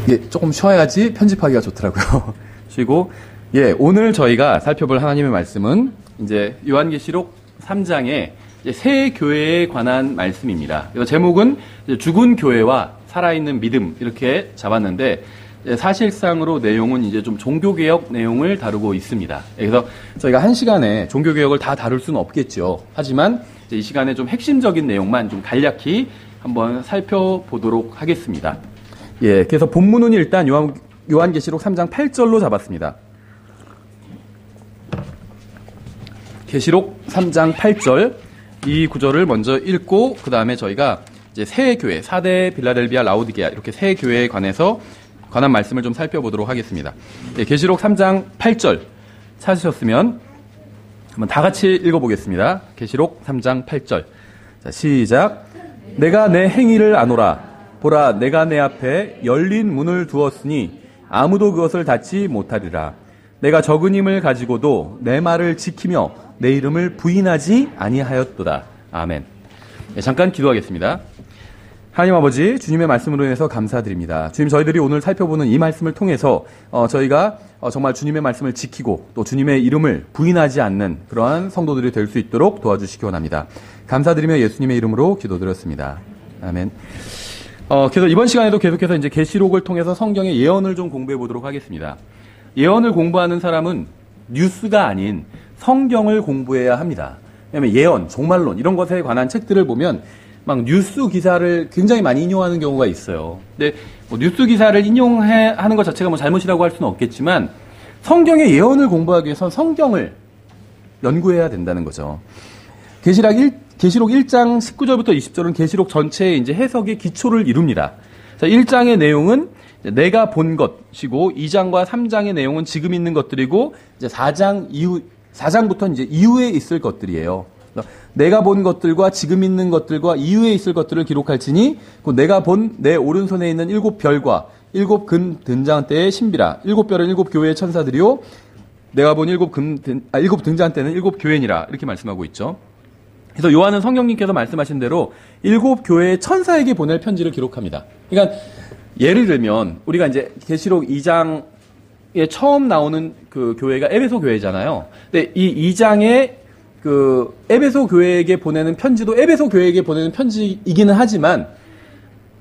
예, 조금 쉬어야지 편집하기가 좋더라고요. 쉬고, 예, 오늘 저희가 살펴볼 하나님의 말씀은 이제 요한계시록 3장의 새 교회에 관한 말씀입니다. 그래서 제목은 죽은 교회와 살아있는 믿음 이렇게 잡았는데 사실상으로 내용은 이제 좀 종교개혁 내용을 다루고 있습니다. 그래서 저희가 한 시간에 종교개혁을 다 다룰 수는 없겠죠. 하지만 이 시간에 좀 핵심적인 내용만 좀 간략히 한번 살펴보도록 하겠습니다. 예, 그래서 본문은 일단 요한계시록 3장 8절로 잡았습니다. 계시록 3장 8절 이 구절을 먼저 읽고 그 다음에 저희가 이제 새 교회, 4대 빌라델비아, 라오디게아 이렇게 새 교회에 관한 말씀을 좀 살펴보도록 하겠습니다. 예, 계시록 3장 8절 찾으셨으면 한번 다 같이 읽어보겠습니다. 계시록 3장 8절. 자, 시작. 내가 내 행위를 아노라. 보라, 내가 내 앞에 열린 문을 두었으니 아무도 그것을 닫지 못하리라. 내가 적은 힘을 가지고도 내 말을 지키며 내 이름을 부인하지 아니하였도다. 아멘. 네, 잠깐 기도하겠습니다. 하나님 아버지, 주님의 말씀으로 인해서 감사드립니다. 주님, 저희들이 오늘 살펴보는 이 말씀을 통해서 저희가 정말 주님의 말씀을 지키고 또 주님의 이름을 부인하지 않는 그러한 성도들이 될 수 있도록 도와주시기 원합니다. 감사드리며 예수님의 이름으로 기도드렸습니다. 아멘. 그래서 이번 시간에도 계속해서 이제 계시록을 통해서 성경의 예언을 좀 공부해 보도록 하겠습니다. 예언을 공부하는 사람은 뉴스가 아닌 성경을 공부해야 합니다. 왜냐하면 예언, 종말론 이런 것에 관한 책들을 보면 막 뉴스 기사를 굉장히 많이 인용하는 경우가 있어요. 근데 뭐 뉴스 기사를 인용하는 것 자체가 뭐 잘못이라고 할 수는 없겠지만 성경의 예언을 공부하기 위해선 성경을 연구해야 된다는 거죠. 계시록 1장 19절부터 20절은 계시록 전체의 이제 해석의 기초를 이룹니다. 자, 1장의 내용은 내가 본 것이고 2장과 3장의 내용은 지금 있는 것들이고 이제 4장부터 이제 이후에 있을 것들이에요. 내가 본 것들과 지금 있는 것들과 이후에 있을 것들을 기록할지니 내가 본 내 오른손에 있는 7별과 7금 등잔대의 신비라. 7별은 7교회의 천사들이요 내가 본 7 등잔대는 7교회니라. 이렇게 말씀하고 있죠. 그래서 요한은 성령님께서 말씀하신 대로 7교회의 천사에게 보낼 편지를 기록합니다. 그러니까 예를 들면 우리가 이제 계시록 2장에 처음 나오는 그 교회가 에베소 교회잖아요. 근데 이 2장에 그 에베소 교회에게 보내는 편지도 에베소 교회에게 보내는 편지이기는 하지만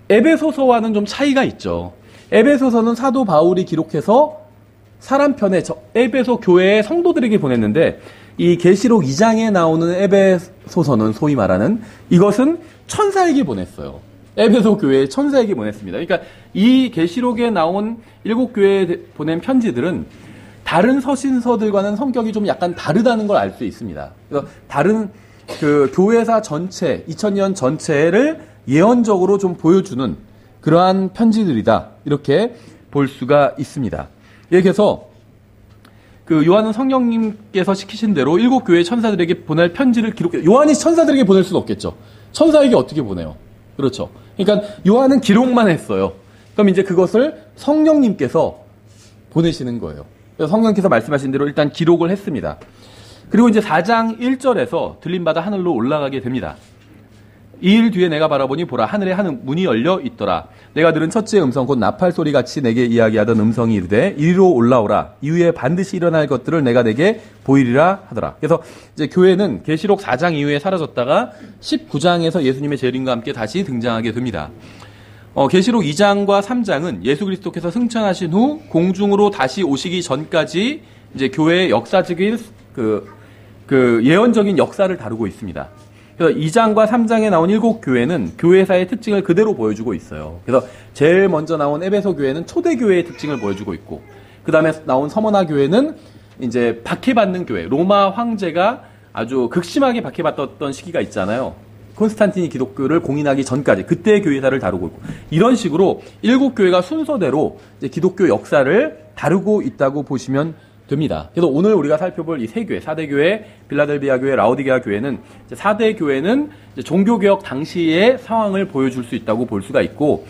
에베소서와는 좀 차이가 있죠. 에베소서는 사도 바울이 기록해서 사람 편에 에베소 교회의 성도들에게 보냈는데 이 계시록 2장에 나오는 에베소서는 소위 말하는 이것은 천사에게 보냈어요. 에베소 교회의 천사에게 보냈습니다. 그러니까 이 계시록에 나온 7교회에 보낸 편지들은 다른 서신서들과는 성격이 좀 약간 다르다는 걸 알 수 있습니다. 그래서 다른 그 교회사 전체, 2000년 전체를 예언적으로 좀 보여주는 그러한 편지들이다. 이렇게 볼 수가 있습니다. 예, 그래서 그 요한은 성령님께서 시키신 대로 7교회 천사들에게 보낼 편지를 기록해요. 요한이 천사들에게 보낼 수는 없겠죠. 천사에게 어떻게 보내요? 그렇죠. 그러니까 요한은 기록만 했어요. 그럼 이제 그것을 성령님께서 보내시는 거예요. 그래서 성령께서 말씀하신 대로 일단 기록을 했습니다. 그리고 이제 4장 1절에서 들림받아 하늘로 올라가게 됩니다. 이 일 뒤에 내가 바라보니 보라 하늘에 한 문이 열려 있더라. 내가 들은 첫째 음성 곧 나팔 소리같이 내게 이야기하던 음성이 이르되 이리로 올라오라. 이후에 반드시 일어날 것들을 내가 내게 보이리라 하더라. 그래서 이제 교회는 계시록 4장 이후에 사라졌다가 19장에서 예수님의 재림과 함께 다시 등장하게 됩니다. 계시록 2장과 3장은 예수 그리스도께서 승천하신 후 공중으로 다시 오시기 전까지 이제 교회의 역사적인 그 예언적인 역사를 다루고 있습니다. 그래서 2장과 3장에 나온 7교회는 교회사의 특징을 그대로 보여주고 있어요. 그래서 제일 먼저 나온 에베소 교회는 초대교회의 특징을 보여주고 있고, 그 다음에 나온 서머나 교회는 이제 박해받는 교회, 로마 황제가 아주 극심하게 박해받았던 시기가 있잖아요. 콘스탄틴이 기독교를 공인하기 전까지 그때의 교회사를 다루고 있고, 이런 식으로 7교회가 순서대로 이제 기독교 역사를 다루고 있다고 보시면 됩니다. 그래서 오늘 우리가 살펴볼 이 세 교회, 4대 교회, 빌라델비아 교회, 라오디게아 교회는 4대 교회는 종교개혁 당시의 상황을 보여줄 수 있다고 볼 수가 있고,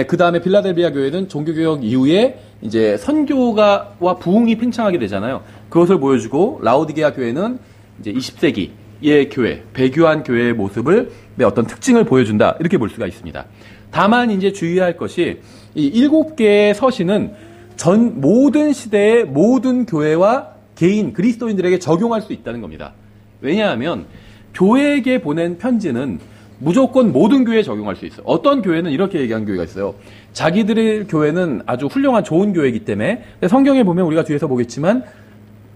그 다음에 빌라델비아 교회는 종교개혁 이후에 이제 선교가와 부흥이 팽창하게 되잖아요. 그것을 보여주고, 라오디게아 교회는 이제 20세기의 교회, 배교한 교회의 모습을 어떤 특징을 보여준다, 이렇게 볼 수가 있습니다. 다만 이제 주의할 것이 이 7개의 서신은 모든 시대의 모든 교회와 개인 그리스도인들에게 적용할 수 있다는 겁니다. 왜냐하면 교회에게 보낸 편지는 무조건 모든 교회에 적용할 수 있어요. 어떤 교회는 이렇게 얘기한 교회가 있어요. 자기들의 교회는 아주 훌륭한 좋은 교회이기 때문에, 성경에 보면 우리가 뒤에서 보겠지만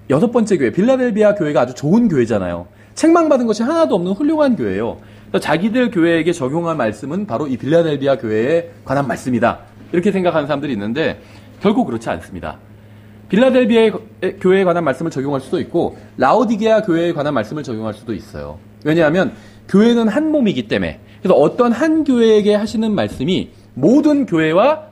6번째 교회 빌라델비아 교회가 아주 좋은 교회잖아요. 책망받은 것이 하나도 없는 훌륭한 교회예요. 그래서 자기들 교회에게 적용한 말씀은 바로 이 빌라델비아 교회에 관한 말씀이다, 이렇게 생각하는 사람들이 있는데 결국 그렇지 않습니다. 빌라델비아 교회에 관한 말씀을 적용할 수도 있고 라오디게아 교회에 관한 말씀을 적용할 수도 있어요. 왜냐하면 교회는 한 몸이기 때문에. 그래서 어떤 한 교회에게 하시는 말씀이 모든 교회와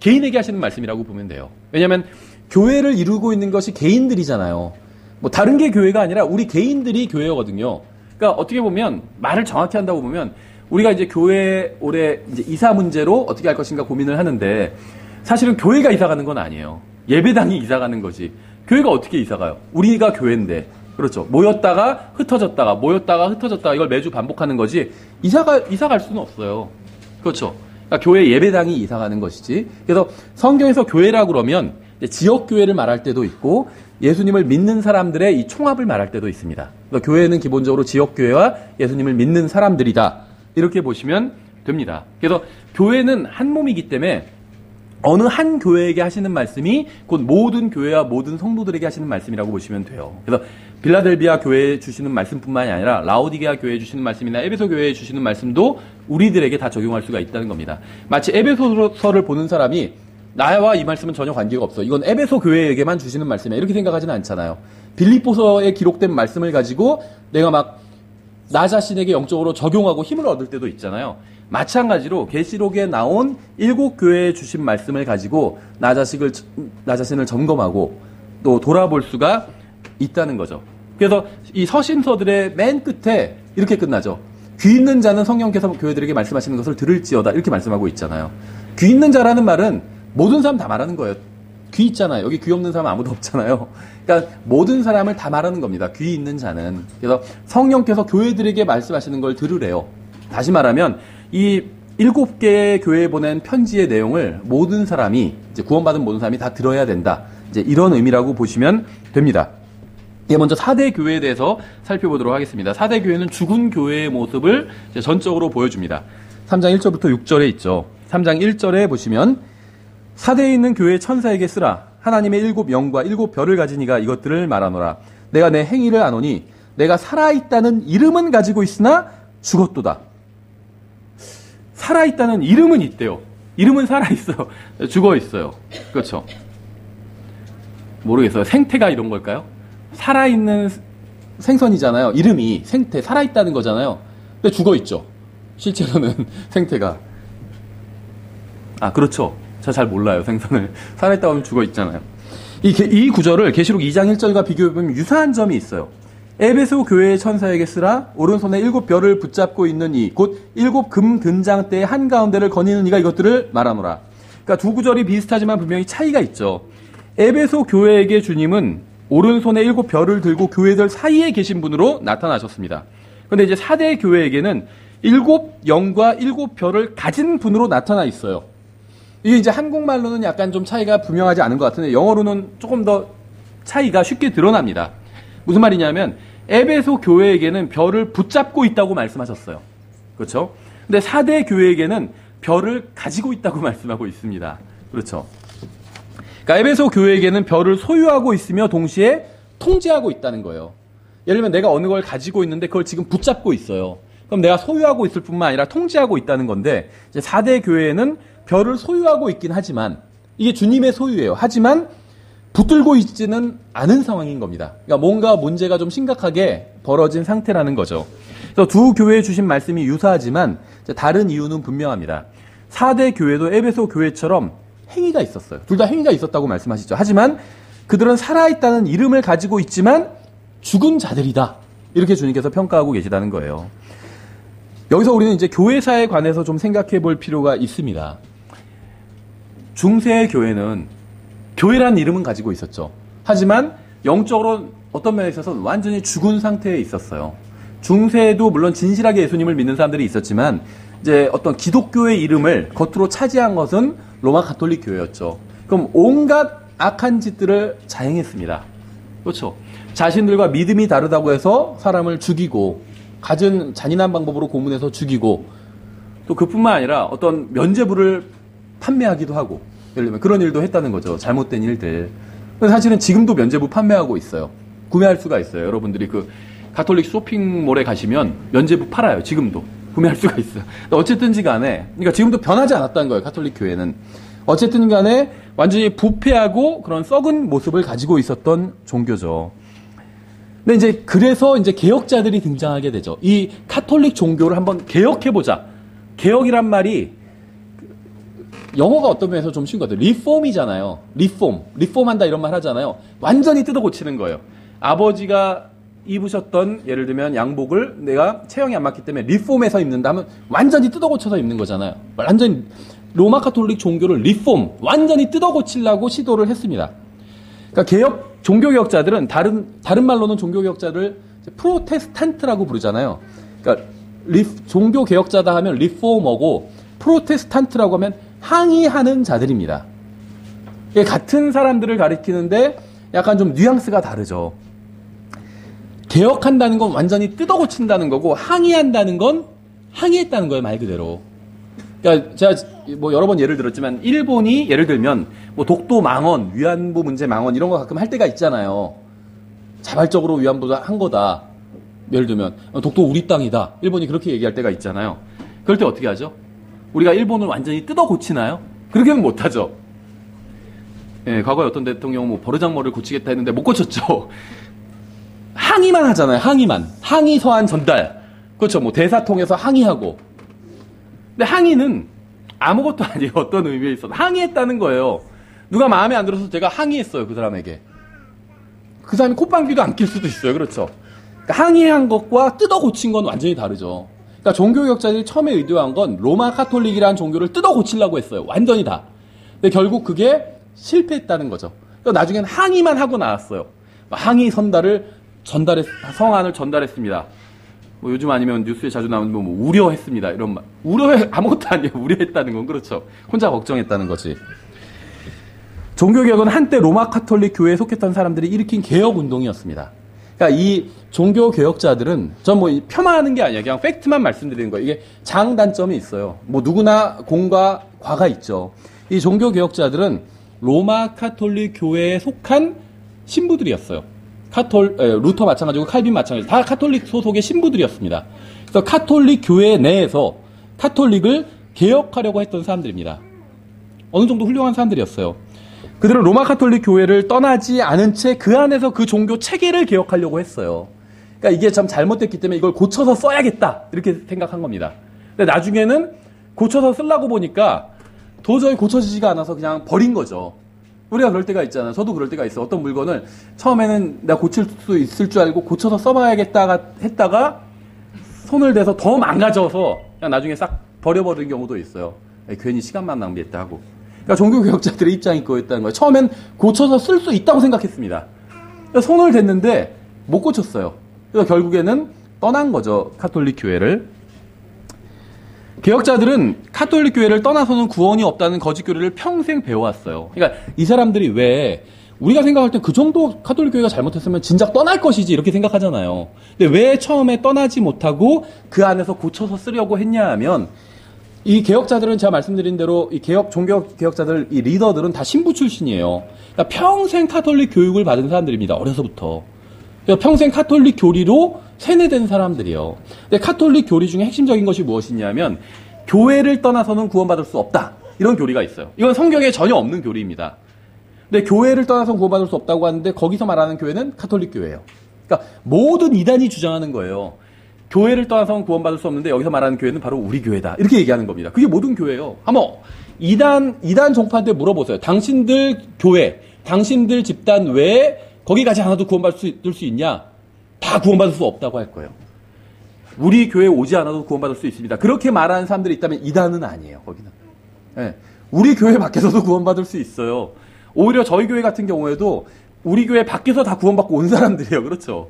개인에게 하시는 말씀이라고 보면 돼요. 왜냐하면 교회를 이루고 있는 것이 개인들이잖아요. 뭐 다른 게 교회가 아니라 우리 개인들이 교회거든요. 그러니까 어떻게 보면 말을 정확히 한다고 보면 우리가 이제 교회 올해 이제 이사 문제로 어떻게 할 것인가 고민을 하는데 사실은 교회가 이사 가는 건 아니에요. 예배당이 이사 가는 거지. 교회가 어떻게 이사 가요? 우리가 교회인데. 그렇죠. 모였다가 흩어졌다가 모였다가 흩어졌다가 이걸 매주 반복하는 거지. 이사 갈 수는 없어요. 그렇죠. 그러니까 교회 예배당이 이사 가는 것이지. 그래서 성경에서 교회라 그러면 지역 교회를 말할 때도 있고 예수님을 믿는 사람들의 이 총합을 말할 때도 있습니다. 그러니까 교회는 기본적으로 지역 교회와 예수님을 믿는 사람들이다, 이렇게 보시면 됩니다. 그래서 교회는 한 몸이기 때문에 어느 한 교회에게 하시는 말씀이 곧 모든 교회와 모든 성도들에게 하시는 말씀이라고 보시면 돼요. 그래서 빌라델비아 교회에 주시는 말씀뿐만이 아니라 라오디게아 교회에 주시는 말씀이나 에베소 교회에 주시는 말씀도 우리들에게 다 적용할 수가 있다는 겁니다. 마치 에베소서를 보는 사람이 나와 이 말씀은 전혀 관계가 없어, 이건 에베소 교회에게만 주시는 말씀이야, 이렇게 생각하지는 않잖아요. 빌립보서에 기록된 말씀을 가지고 내가 막 나 자신에게 영적으로 적용하고 힘을 얻을 때도 있잖아요. 마찬가지로 계시록에 나온 7교회에 주신 말씀을 가지고 나 자신을 점검하고 또 돌아볼 수가 있다는 거죠. 그래서 이 서신서들의 맨 끝에 이렇게 끝나죠. 귀 있는 자는 성령께서 교회들에게 말씀하시는 것을 들을지어다, 이렇게 말씀하고 있잖아요. 귀 있는 자라는 말은 모든 사람 다 말하는 거예요. 귀 있잖아요. 여기 귀 없는 사람 아무도 없잖아요. 그러니까 모든 사람을 다 말하는 겁니다. 귀 있는 자는. 그래서 성령께서 교회들에게 말씀하시는 걸 들으래요. 다시 말하면 이 7개의 교회에 보낸 편지의 내용을 모든 사람이, 이제 구원받은 모든 사람이 다 들어야 된다, 이제 이런 의미라고 보시면 됩니다. 먼저 4대 교회에 대해서 살펴보도록 하겠습니다. 4대 교회는 죽은 교회의 모습을 이제 전적으로 보여줍니다. 3장 1절부터 6절에 있죠. 3장 1절에 보시면 4대에 있는 교회의 천사에게 쓰라. 하나님의 7 영과 7 별을 가진 이가 이것들을 말하노라. 내가 내 행위를 아노니 내가 살아있다는 이름은 가지고 있으나 죽었도다. 살아있다는 이름은 있대요. 이름은 살아있어요. 죽어있어요. 그렇죠. 모르겠어요. 생태가 이런 걸까요? 살아있는 생선이잖아요. 이름이 생태, 살아있다는 거잖아요. 근데 죽어있죠. 실제로는 생태가. 아, 그렇죠. 저 잘 몰라요, 생선을. 살아있다고 하면 죽어있잖아요. 이 구절을 계시록 2장 1절과 비교해보면 유사한 점이 있어요. 에베소 교회의 천사에게 쓰라. 오른손에 7 별을 붙잡고 있는 이, 곧 7 금 등장대의 한가운데를 거니는 이가 이것들을 말하노라. 그러니까 두 구절이 비슷하지만 분명히 차이가 있죠. 에베소 교회에게 주님은 오른손에 7 별을 들고 교회들 사이에 계신 분으로 나타나셨습니다. 그런데 이제 4대 교회에게는 7 영과 7 별을 가진 분으로 나타나 있어요. 이게 이제 한국말로는 약간 좀 차이가 분명하지 않은 것 같은데 영어로는 조금 더 차이가 쉽게 드러납니다. 무슨 말이냐면 에베소 교회에게는 별을 붙잡고 있다고 말씀하셨어요. 그렇죠? 근데 4대 교회에게는 별을 가지고 있다고 말씀하고 있습니다. 그렇죠? 그러니까 에베소 교회에게는 별을 소유하고 있으며 동시에 통제하고 있다는 거예요. 예를 들면 내가 어느 걸 가지고 있는데 그걸 지금 붙잡고 있어요. 그럼 내가 소유하고 있을 뿐만 아니라 통제하고 있다는 건데 이제 4대 교회는 별을 소유하고 있긴 하지만 이게 주님의 소유예요. 하지만 붙들고 있지는 않은 상황인 겁니다. 그러니까 뭔가 문제가 좀 심각하게 벌어진 상태라는 거죠. 그래서 두 교회에 주신 말씀이 유사하지만 다른 이유는 분명합니다. 4대 교회도 에베소 교회처럼 행위가 있었어요. 둘 다 행위가 있었다고 말씀하시죠. 하지만 그들은 살아있다는 이름을 가지고 있지만 죽은 자들이다. 이렇게 주님께서 평가하고 계시다는 거예요. 여기서 우리는 이제 교회사에 관해서 좀 생각해 볼 필요가 있습니다. 중세의 교회는 교회라는 이름은 가지고 있었죠. 하지만 영적으로 어떤 면에 있어서는 완전히 죽은 상태에 있었어요. 중세에도 물론 진실하게 예수님을 믿는 사람들이 있었지만 이제 어떤 기독교의 이름을 겉으로 차지한 것은 로마 가톨릭 교회였죠. 그럼 온갖 악한 짓들을 자행했습니다. 그렇죠. 자신들과 믿음이 다르다고 해서 사람을 죽이고, 갖은 잔인한 방법으로 고문해서 죽이고, 또 그뿐만 아니라 어떤 면죄부를 판매하기도 하고, 예를 들면 그런 일도 했다는 거죠. 잘못된 일들. 사실은 지금도 면죄부 판매하고 있어요. 구매할 수가 있어요. 여러분들이 그 가톨릭 쇼핑몰에 가시면 면죄부 팔아요. 지금도. 구매할 수가 있어요. 어쨌든지 간에, 그러니까 지금도 변하지 않았다는 거예요. 가톨릭 교회는. 어쨌든 간에 완전히 부패하고 그런 썩은 모습을 가지고 있었던 종교죠. 근데 이제 그래서 이제 개혁자들이 등장하게 되죠. 이 가톨릭 종교를 한번 개혁해보자. 개혁이란 말이 영어가 어떤 면에서 좀 쉬운 것 같아요. 리폼이잖아요. 리폼한다 이런 말 하잖아요. 완전히 뜯어 고치는 거예요. 아버지가 입으셨던 예를 들면 양복을 내가 체형이 안 맞기 때문에 리폼해서 입는다 하면 완전히 뜯어 고쳐서 입는 거잖아요. 완전히 로마 가톨릭 종교를 완전히 뜯어 고치려고 시도를 했습니다. 그러니까 종교개혁자들은 다른 말로는 종교개혁자를 프로테스탄트라고 부르잖아요. 그러니까 종교개혁자다 하면 리포머고 프로테스탄트라고 하면 항의하는 자들입니다. 같은 사람들을 가리키는데 약간 좀 뉘앙스가 다르죠. 개혁한다는 건 완전히 뜯어 고친다는 거고 항의한다는 건 항의했다는 거예요, 말 그대로. 그러니까 제가 뭐 여러 번 예를 들었지만 일본이 예를 들면 뭐 독도 망언, 위안부 문제 망언 이런 거 가끔 할 때가 있잖아요. 자발적으로 위안부 한 거다. 예를 들면 독도 우리 땅이다. 일본이 그렇게 얘기할 때가 있잖아요. 그럴 때 어떻게 하죠? 우리가 일본을 완전히 뜯어 고치나요? 그렇게는 못하죠. 예, 과거에 어떤 대통령은 뭐 버르장머리를 고치겠다 했는데 못 고쳤죠. 항의만 하잖아요. 항의 서한 전달. 그렇죠. 뭐 대사 통해서 항의하고. 근데 항의는 아무것도 아니에요. 어떤 의미에 있어서 항의했다는 거예요. 누가 마음에 안 들어서 제가 항의했어요. 그 사람에게. 그 사람이 콧방귀도 안 낄 수도 있어요. 그렇죠. 그러니까 항의한 것과 뜯어 고친 건 완전히 다르죠. 그러니까 종교개혁자들이 처음에 의도한 건 로마 카톨릭이라는 종교를 뜯어 고치려고 했어요. 완전히 다. 근데 결국 그게 실패했다는 거죠. 그러니까 나중에는 항의만 하고 나왔어요. 항의 성안을 전달했습니다. 뭐 요즘 아니면 뉴스에 자주 나오는 뭐 우려했습니다. 이런 말. 아무것도 아니에요. 우려했다는 건 그렇죠. 혼자 걱정했다는 거지. 종교개혁은 한때 로마 카톨릭 교회에 속했던 사람들이 일으킨 개혁 운동이었습니다. 그러니까 이 종교개혁자들은 전 뭐 폄하하는 게 아니에요. 그냥 팩트만 말씀드리는 거예요. 이게 장단점이 있어요. 뭐 누구나 공과 과가 있죠. 이 종교개혁자들은 로마 카톨릭 교회에 속한 신부들이었어요. 루터 마찬가지고 칼빈 마찬가지. 다 카톨릭 소속의 신부들이었습니다. 그래서 카톨릭 교회 내에서 카톨릭을 개혁하려고 했던 사람들입니다. 어느 정도 훌륭한 사람들이었어요. 그들은 로마 카톨릭 교회를 떠나지 않은 채 그 안에서 그 종교 체계를 개혁하려고 했어요. 그러니까 이게 참 잘못됐기 때문에 이걸 고쳐서 써야겠다 이렇게 생각한 겁니다. 근데 나중에는 고쳐서 쓰려고 보니까 도저히 고쳐지지가 않아서 그냥 버린 거죠. 우리가 그럴 때가 있잖아요. 저도 그럴 때가 있어요. 어떤 물건을 처음에는 내가 고칠 수 있을 줄 알고 고쳐서 써봐야겠다 했다가 손을 대서 더 망가져서 그냥 나중에 싹 버려버리는 경우도 있어요. 괜히 시간만 낭비했다 하고. 그러니까 종교개혁자들의 입장이 그거였다는 거예요. 처음엔 고쳐서 쓸 수 있다고 생각했습니다. 손을 댔는데 못 고쳤어요. 그래서 결국에는 떠난 거죠. 카톨릭 교회를. 개혁자들은 카톨릭 교회를 떠나서는 구원이 없다는 거짓 교리를 평생 배워왔어요. 그러니까 이 사람들이 왜 우리가 생각할 때 그 정도 카톨릭 교회가 잘못했으면 진작 떠날 것이지 이렇게 생각하잖아요. 근데 왜 처음에 떠나지 못하고 그 안에서 고쳐서 쓰려고 했냐 하면 이 개혁자들은 제가 말씀드린 대로 이 종교 개혁자들 이 리더들은 다 신부 출신이에요. 그러니까 평생 카톨릭 교육을 받은 사람들입니다. 어려서부터. 그러니까 평생 카톨릭 교리로 세뇌된 사람들이에요. 근데 카톨릭 교리 중에 핵심적인 것이 무엇이냐면 교회를 떠나서는 구원받을 수 없다. 이런 교리가 있어요. 이건 성경에 전혀 없는 교리입니다. 근데 교회를 떠나서 구원받을 수 없다고 하는데 거기서 말하는 교회는 카톨릭 교회예요. 그러니까 모든 이단이 주장하는 거예요. 교회를 떠나서는 구원받을 수 없는데 여기서 말하는 교회는 바로 우리 교회다. 이렇게 얘기하는 겁니다. 그게 모든 교회예요. 한번 이단 종파한테 물어보세요. 당신들 교회, 당신들 집단 외에 거기 가지 않아도 구원받을 수 있냐? 다 구원받을 수 없다고 할 거예요. 우리 교회에 오지 않아도 구원받을 수 있습니다. 그렇게 말하는 사람들이 있다면 이단은 아니에요. 거기는. 네. 우리 교회 밖에서도 구원받을 수 있어요. 오히려 저희 교회 같은 경우에도 우리 교회 밖에서 다 구원받고 온 사람들이에요. 그렇죠?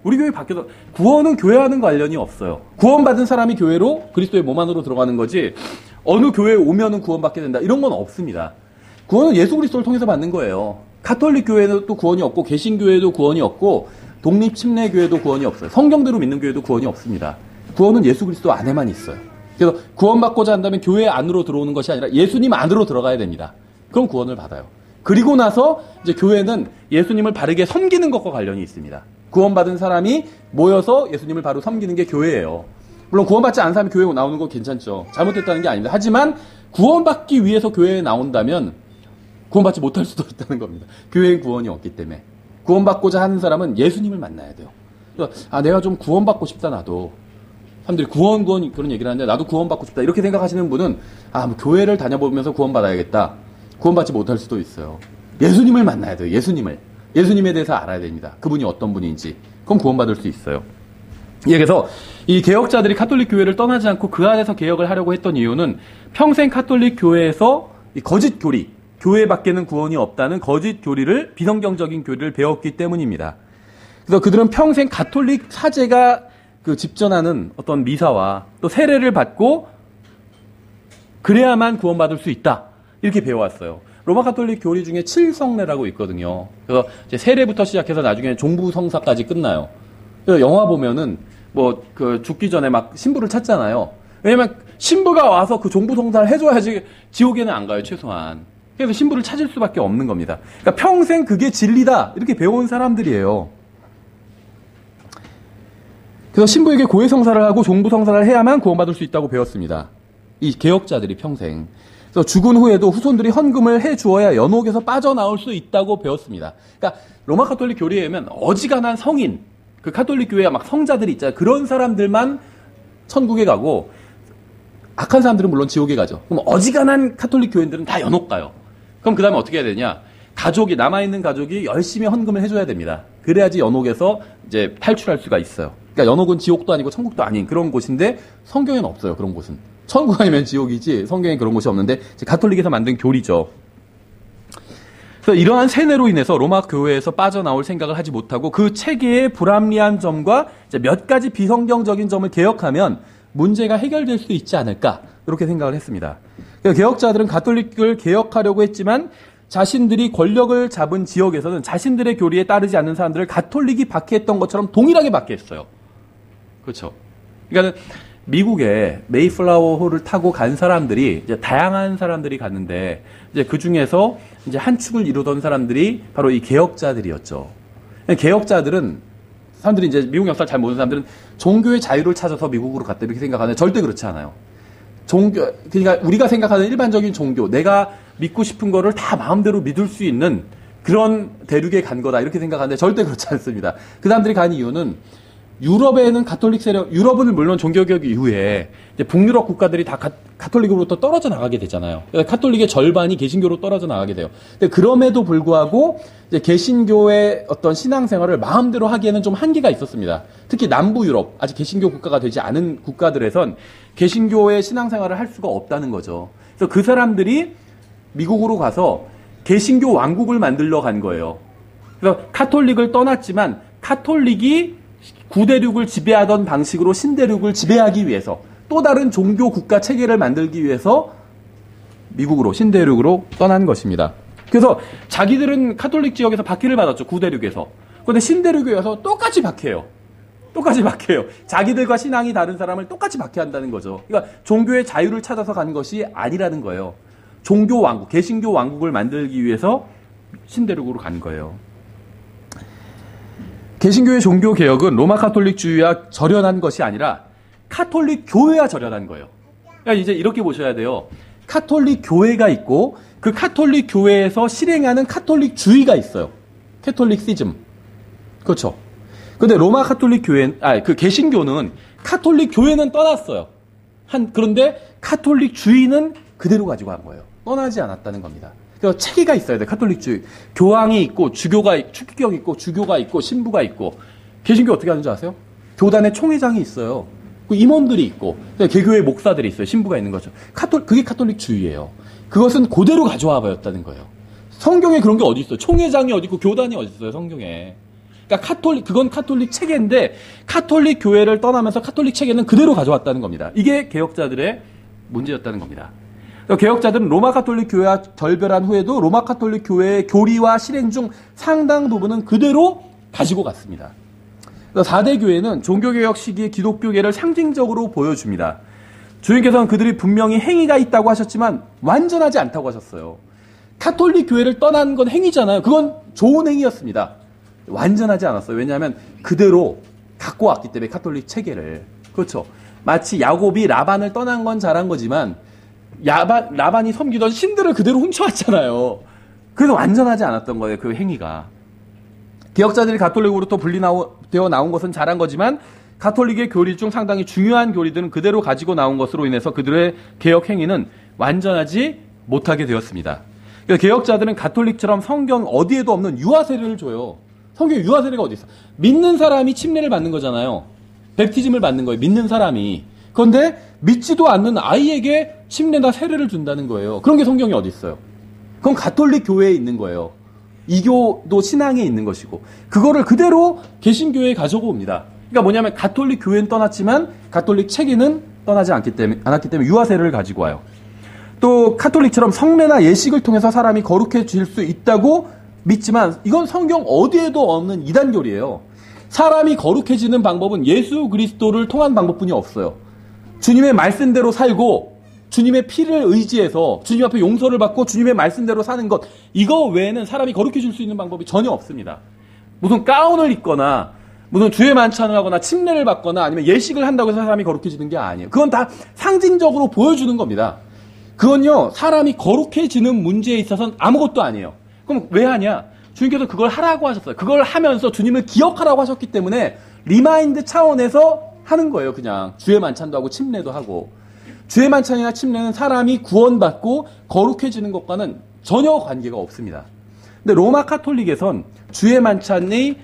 우리 교회 바뀌어서 구원은 교회와는 관련이 없어요. 구원받은 사람이 교회로 그리스도의 몸 안으로 들어가는 거지 어느 교회에 오면은 구원받게 된다 이런 건 없습니다. 구원은 예수 그리스도를 통해서 받는 거예요. 가톨릭 교회는 또 구원이 없고 개신교회도 구원이 없고 독립침례교회도 구원이 없어요. 성경대로 믿는 교회도 구원이 없습니다. 구원은 예수 그리스도 안에만 있어요. 그래서 구원받고자 한다면 교회 안으로 들어오는 것이 아니라 예수님 안으로 들어가야 됩니다. 그럼 구원을 받아요. 그리고 나서 이제 교회는 예수님을 바르게 섬기는 것과 관련이 있습니다. 구원받은 사람이 모여서 예수님을 바로 섬기는 게 교회예요. 물론 구원받지 않은 사람이 교회에 나오는 거 괜찮죠. 잘못됐다는 게 아닙니다. 하지만 구원받기 위해서 교회에 나온다면 구원받지 못할 수도 있다는 겁니다. 교회엔 구원이 없기 때문에. 구원받고자 하는 사람은 예수님을 만나야 돼요. 내가 좀 구원받고 싶다 나도. 사람들이 구원 그런 얘기를 하는데 나도 구원받고 싶다 이렇게 생각하시는 분은 뭐 교회를 다녀보면서 구원받아야겠다. 구원받지 못할 수도 있어요. 예수님을 만나야 돼요. 예수님에 대해서 알아야 됩니다. 그분이 어떤 분인지. 그럼 구원받을 수 있어요. 그래서 이 개혁자들이 가톨릭 교회를 떠나지 않고 그 안에서 개혁을 하려고 했던 이유는 평생 가톨릭 교회에서 이 거짓 교리, 교회밖에는 구원이 없다는 거짓 교리를 비성경적인 교리를 배웠기 때문입니다. 그래서 그들은 평생 가톨릭 사제가 집전하는 어떤 미사와 또 세례를 받고 그래야만 구원받을 수 있다. 이렇게 배워왔어요. 로마 가톨릭 교리 중에 7성례라고 있거든요. 그래서 이제 세례부터 시작해서 나중에 종부성사까지 끝나요. 그래서 영화 보면은 죽기 전에 막 신부를 찾잖아요. 왜냐면 신부가 와서 그 종부성사를 해줘야지 지옥에는 안 가요, 최소한. 그래서 신부를 찾을 수밖에 없는 겁니다. 그러니까 평생 그게 진리다. 이렇게 배운 사람들이에요. 그래서 신부에게 고해성사를 하고 종부성사를 해야만 구원받을 수 있다고 배웠습니다. 이 개혁자들이 평생. 그래서 죽은 후에도 후손들이 헌금을 해주어야 연옥에서 빠져나올 수 있다고 배웠습니다. 그러니까 로마 가톨릭 교리에 의하면 어지간한 성인, 그 가톨릭 교회에 막 성자들이 있잖아요. 그런 사람들만 천국에 가고 악한 사람들은 물론 지옥에 가죠. 그럼 어지간한 가톨릭 교인들은 다 연옥 가요. 그럼 그 다음에 어떻게 해야 되냐? 남아있는 가족이 열심히 헌금을 해줘야 됩니다. 그래야지 연옥에서 이제 탈출할 수가 있어요. 그러니까 연옥은 지옥도 아니고 천국도 아닌 그런 곳인데 성경에는 없어요. 그런 곳은. 천국 아니면 지옥이지 성경에 그런 곳이 없는데 가톨릭에서 만든 교리죠. 그래서 이러한 세뇌로 인해서 로마 교회에서 빠져나올 생각을 하지 못하고 그 체계의 불합리한 점과 몇 가지 비성경적인 점을 개혁하면 문제가 해결될 수 있지 않을까 이렇게 생각을 했습니다. 개혁자들은 가톨릭을 개혁하려고 했지만 자신들이 권력을 잡은 지역에서는 자신들의 교리에 따르지 않는 사람들을 가톨릭이 박해했던 것처럼 동일하게 박해했어요. 그렇죠. 그러니까 미국에 메이플라워 홀을 타고 간 사람들이 이제 다양한 사람들이 갔는데 이제 그 중에서 이제 한 축을 이루던 사람들이 바로 이 개혁자들이었죠. 개혁자들은 사람들이 이제 미국 역사를 잘 모르는 사람들은 종교의 자유를 찾아서 미국으로 갔다 이렇게 생각하는데 절대 그렇지 않아요. 그러니까 우리가 생각하는 일반적인 종교, 내가 믿고 싶은 거를 다 마음대로 믿을 수 있는 그런 대륙에 간 거다 이렇게 생각하는데 절대 그렇지 않습니다. 그 사람들이 간 이유는 유럽에는 가톨릭 세력, 유럽은 물론 종교개혁 이후에 이제 북유럽 국가들이 다 가톨릭으로부터 떨어져 나가게 되잖아요. 그러니까 가톨릭의 절반이 개신교로 떨어져 나가게 돼요. 근데 그럼에도 불구하고 이제 개신교의 어떤 신앙생활을 마음대로 하기에는 좀 한계가 있었습니다. 특히 남부 유럽, 아직 개신교 국가가 되지 않은 국가들에선 개신교의 신앙생활을 할 수가 없다는 거죠. 그래서 그 사람들이 미국으로 가서 개신교 왕국을 만들러 간 거예요. 그래서 가톨릭을 떠났지만 가톨릭이 구대륙을 지배하던 방식으로 신대륙을 지배하기 위해서 또 다른 종교 국가 체계를 만들기 위해서 미국으로 신대륙으로 떠난 것입니다. 그래서 자기들은 가톨릭 지역에서 박해를 받았죠. 구대륙에서. 그런데 신대륙에 와서 똑같이 박해요. 자기들과 신앙이 다른 사람을 똑같이 박해한다는 거죠. 그러니까 종교의 자유를 찾아서 간 것이 아니라는 거예요. 종교 왕국, 개신교 왕국을 만들기 위해서 신대륙으로 간 거예요. 개신교의 종교 개혁은 로마 가톨릭주의와 절연한 것이 아니라 가톨릭 교회와 절연한 거예요. 그러니까 이제 이렇게 보셔야 돼요. 가톨릭 교회가 있고 그 가톨릭 교회에서 실행하는 가톨릭주의가 있어요. 캐톨릭시즘. 그렇죠. 근데 로마 가톨릭 교회, 그 개신교는 가톨릭 교회는 떠났어요. 그런데 가톨릭주의는 그대로 가지고 간 거예요. 떠나지 않았다는 겁니다. 그래서 체계가 있어야 돼. 가톨릭주의. 교황이 있고 추기경이 있고 주교가 있고 신부가 있고. 개신교 어떻게 하는지 아세요? 교단의 총회장이 있어요. 임원들이 있고 개교의 목사들이 있어요. 신부가 있는 거죠. 그게 가톨릭주의예요. 그것은 그대로 가져와 버렸다는 거예요. 성경에 그런 게 어디 있어요? 총회장이 어디 있고 교단이 어디 있어요? 성경에. 그러니까 그건 카톨릭 체계인데 카톨릭 교회를 떠나면서 카톨릭 체계는 그대로 가져왔다는 겁니다. 이게 개혁자들의 문제였다는 겁니다. 개혁자들은 로마 카톨릭 교회와 결별한 후에도 로마 카톨릭 교회의 교리와 실행 중 상당 부분은 그대로 가지고 갔습니다. 4대 교회는 종교개혁 시기의 기독교계를 상징적으로 보여줍니다. 주님께서는 그들이 분명히 행위가 있다고 하셨지만 완전하지 않다고 하셨어요. 카톨릭 교회를 떠난 건 행위잖아요. 그건 좋은 행위였습니다. 완전하지 않았어요. 왜냐하면 그대로 갖고 왔기 때문에 카톨릭 체계를. 그렇죠. 마치 야곱이 라반을 떠난 건 잘한 거지만 라반이 섬기던 신들을 그대로 훔쳐왔잖아요. 그래서 완전하지 않았던 거예요. 그 행위가. 개혁자들이 가톨릭으로부터 분리되어 나온 것은 잘한 거지만 가톨릭의 교리 중 상당히 중요한 교리들은 그대로 가지고 나온 것으로 인해서 그들의 개혁 행위는 완전하지 못하게 되었습니다. 그래서 개혁자들은 가톨릭처럼 성경 어디에도 없는 유아 세례를 줘요. 성경에 유아 세례가 어디 있어? 믿는 사람이 침례를 받는 거잖아요. 베프티즘을 받는 거예요. 믿는 사람이. 그런데 믿지도 않는 아이에게 침례나 세례를 준다는 거예요. 그런 게 성경에 어디 있어요? 그건 가톨릭 교회에 있는 거예요. 이교도 신앙에 있는 것이고 그거를 그대로 개신교회에 가져고 옵니다. 그러니까 뭐냐면 가톨릭 교회는 떠났지만 가톨릭 체계는 떠나지 않았기 때문에 유아 세례를 가지고 와요. 또 카톨릭처럼 성례나 예식을 통해서 사람이 거룩해질 수 있다고 믿지만 이건 성경 어디에도 없는 이단교리예요. 사람이 거룩해지는 방법은 예수 그리스도를 통한 방법뿐이 없어요. 주님의 말씀대로 살고 주님의 피를 의지해서 주님 앞에 용서를 받고 주님의 말씀대로 사는 것, 이거 외에는 사람이 거룩해질 수 있는 방법이 전혀 없습니다. 무슨 가운을 입거나 무슨 주의 만찬을 하거나 침례를 받거나 아니면 예식을 한다고 해서 사람이 거룩해지는 게 아니에요. 그건 다 상징적으로 보여주는 겁니다. 그건요, 사람이 거룩해지는 문제에 있어서는 아무것도 아니에요. 그럼 왜 하냐? 주님께서 그걸 하라고 하셨어요. 그걸 하면서 주님을 기억하라고 하셨기 때문에 리마인드 차원에서 하는 거예요. 그냥 주의 만찬도 하고 침례도 하고. 주의 만찬이나 침례는 사람이 구원받고 거룩해지는 것과는 전혀 관계가 없습니다. 근데 로마 카톨릭에선 주의 만찬이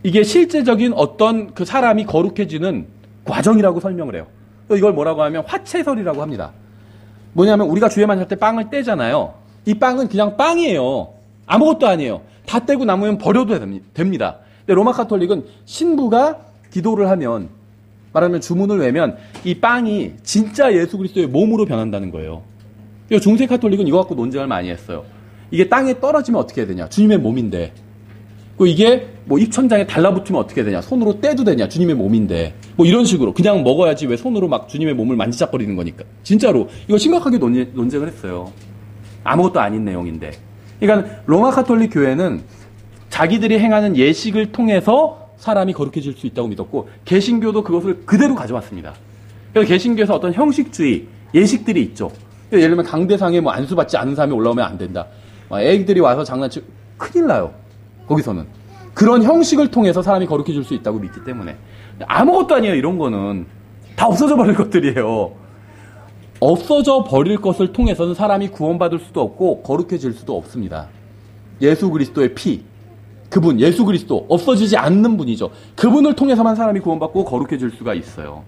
이게 실제적인 어떤 그 사람이 거룩해지는 과정이라고 설명을 해요. 이걸 뭐라고 하면 화채설이라고 합니다. 뭐냐면 우리가 주의 만찬 때 빵을 떼잖아요. 이 빵은 그냥 빵이에요. 아무것도 아니에요. 다 떼고 남으면 버려도 됩니다. 근데 로마 카톨릭은 신부가 기도를 하면, 말하면 주문을 외면 이 빵이 진짜 예수 그리스도의 몸으로 변한다는 거예요. 중세 카톨릭은 이거 갖고 논쟁을 많이 했어요. 이게 땅에 떨어지면 어떻게 해야 되냐? 주님의 몸인데. 이게 뭐 입천장에 달라붙으면 어떻게 되냐? 손으로 떼도 되냐? 주님의 몸인데. 뭐 이런 식으로 그냥 먹어야지 왜 손으로 막 주님의 몸을 만지작거리는 거니까. 진짜로 이거 심각하게 논쟁을 했어요. 아무것도 아닌 내용인데. 그러니까 로마 카톨릭 교회는 자기들이 행하는 예식을 통해서 사람이 거룩해질 수 있다고 믿었고 개신교도 그것을 그대로 가져왔습니다. 그래서 개신교에서 어떤 형식주의 예식들이 있죠. 예를 들면 강대상에 뭐 안수받지 않은 사람이 올라오면 안 된다. 애기들이 와서 장난치고 큰일 나요. 거기서는 그런 형식을 통해서 사람이 거룩해질 수 있다고 믿기 때문에 아무것도 아니에요. 이런 거는 다 없어져 버릴 것들이에요. 없어져 버릴 것을 통해서는 사람이 구원받을 수도 없고 거룩해질 수도 없습니다. 예수 그리스도의 피, 그분 예수 그리스도 없어지지 않는 분이죠. 그분을 통해서만 사람이 구원받고 거룩해질 수가 있어요.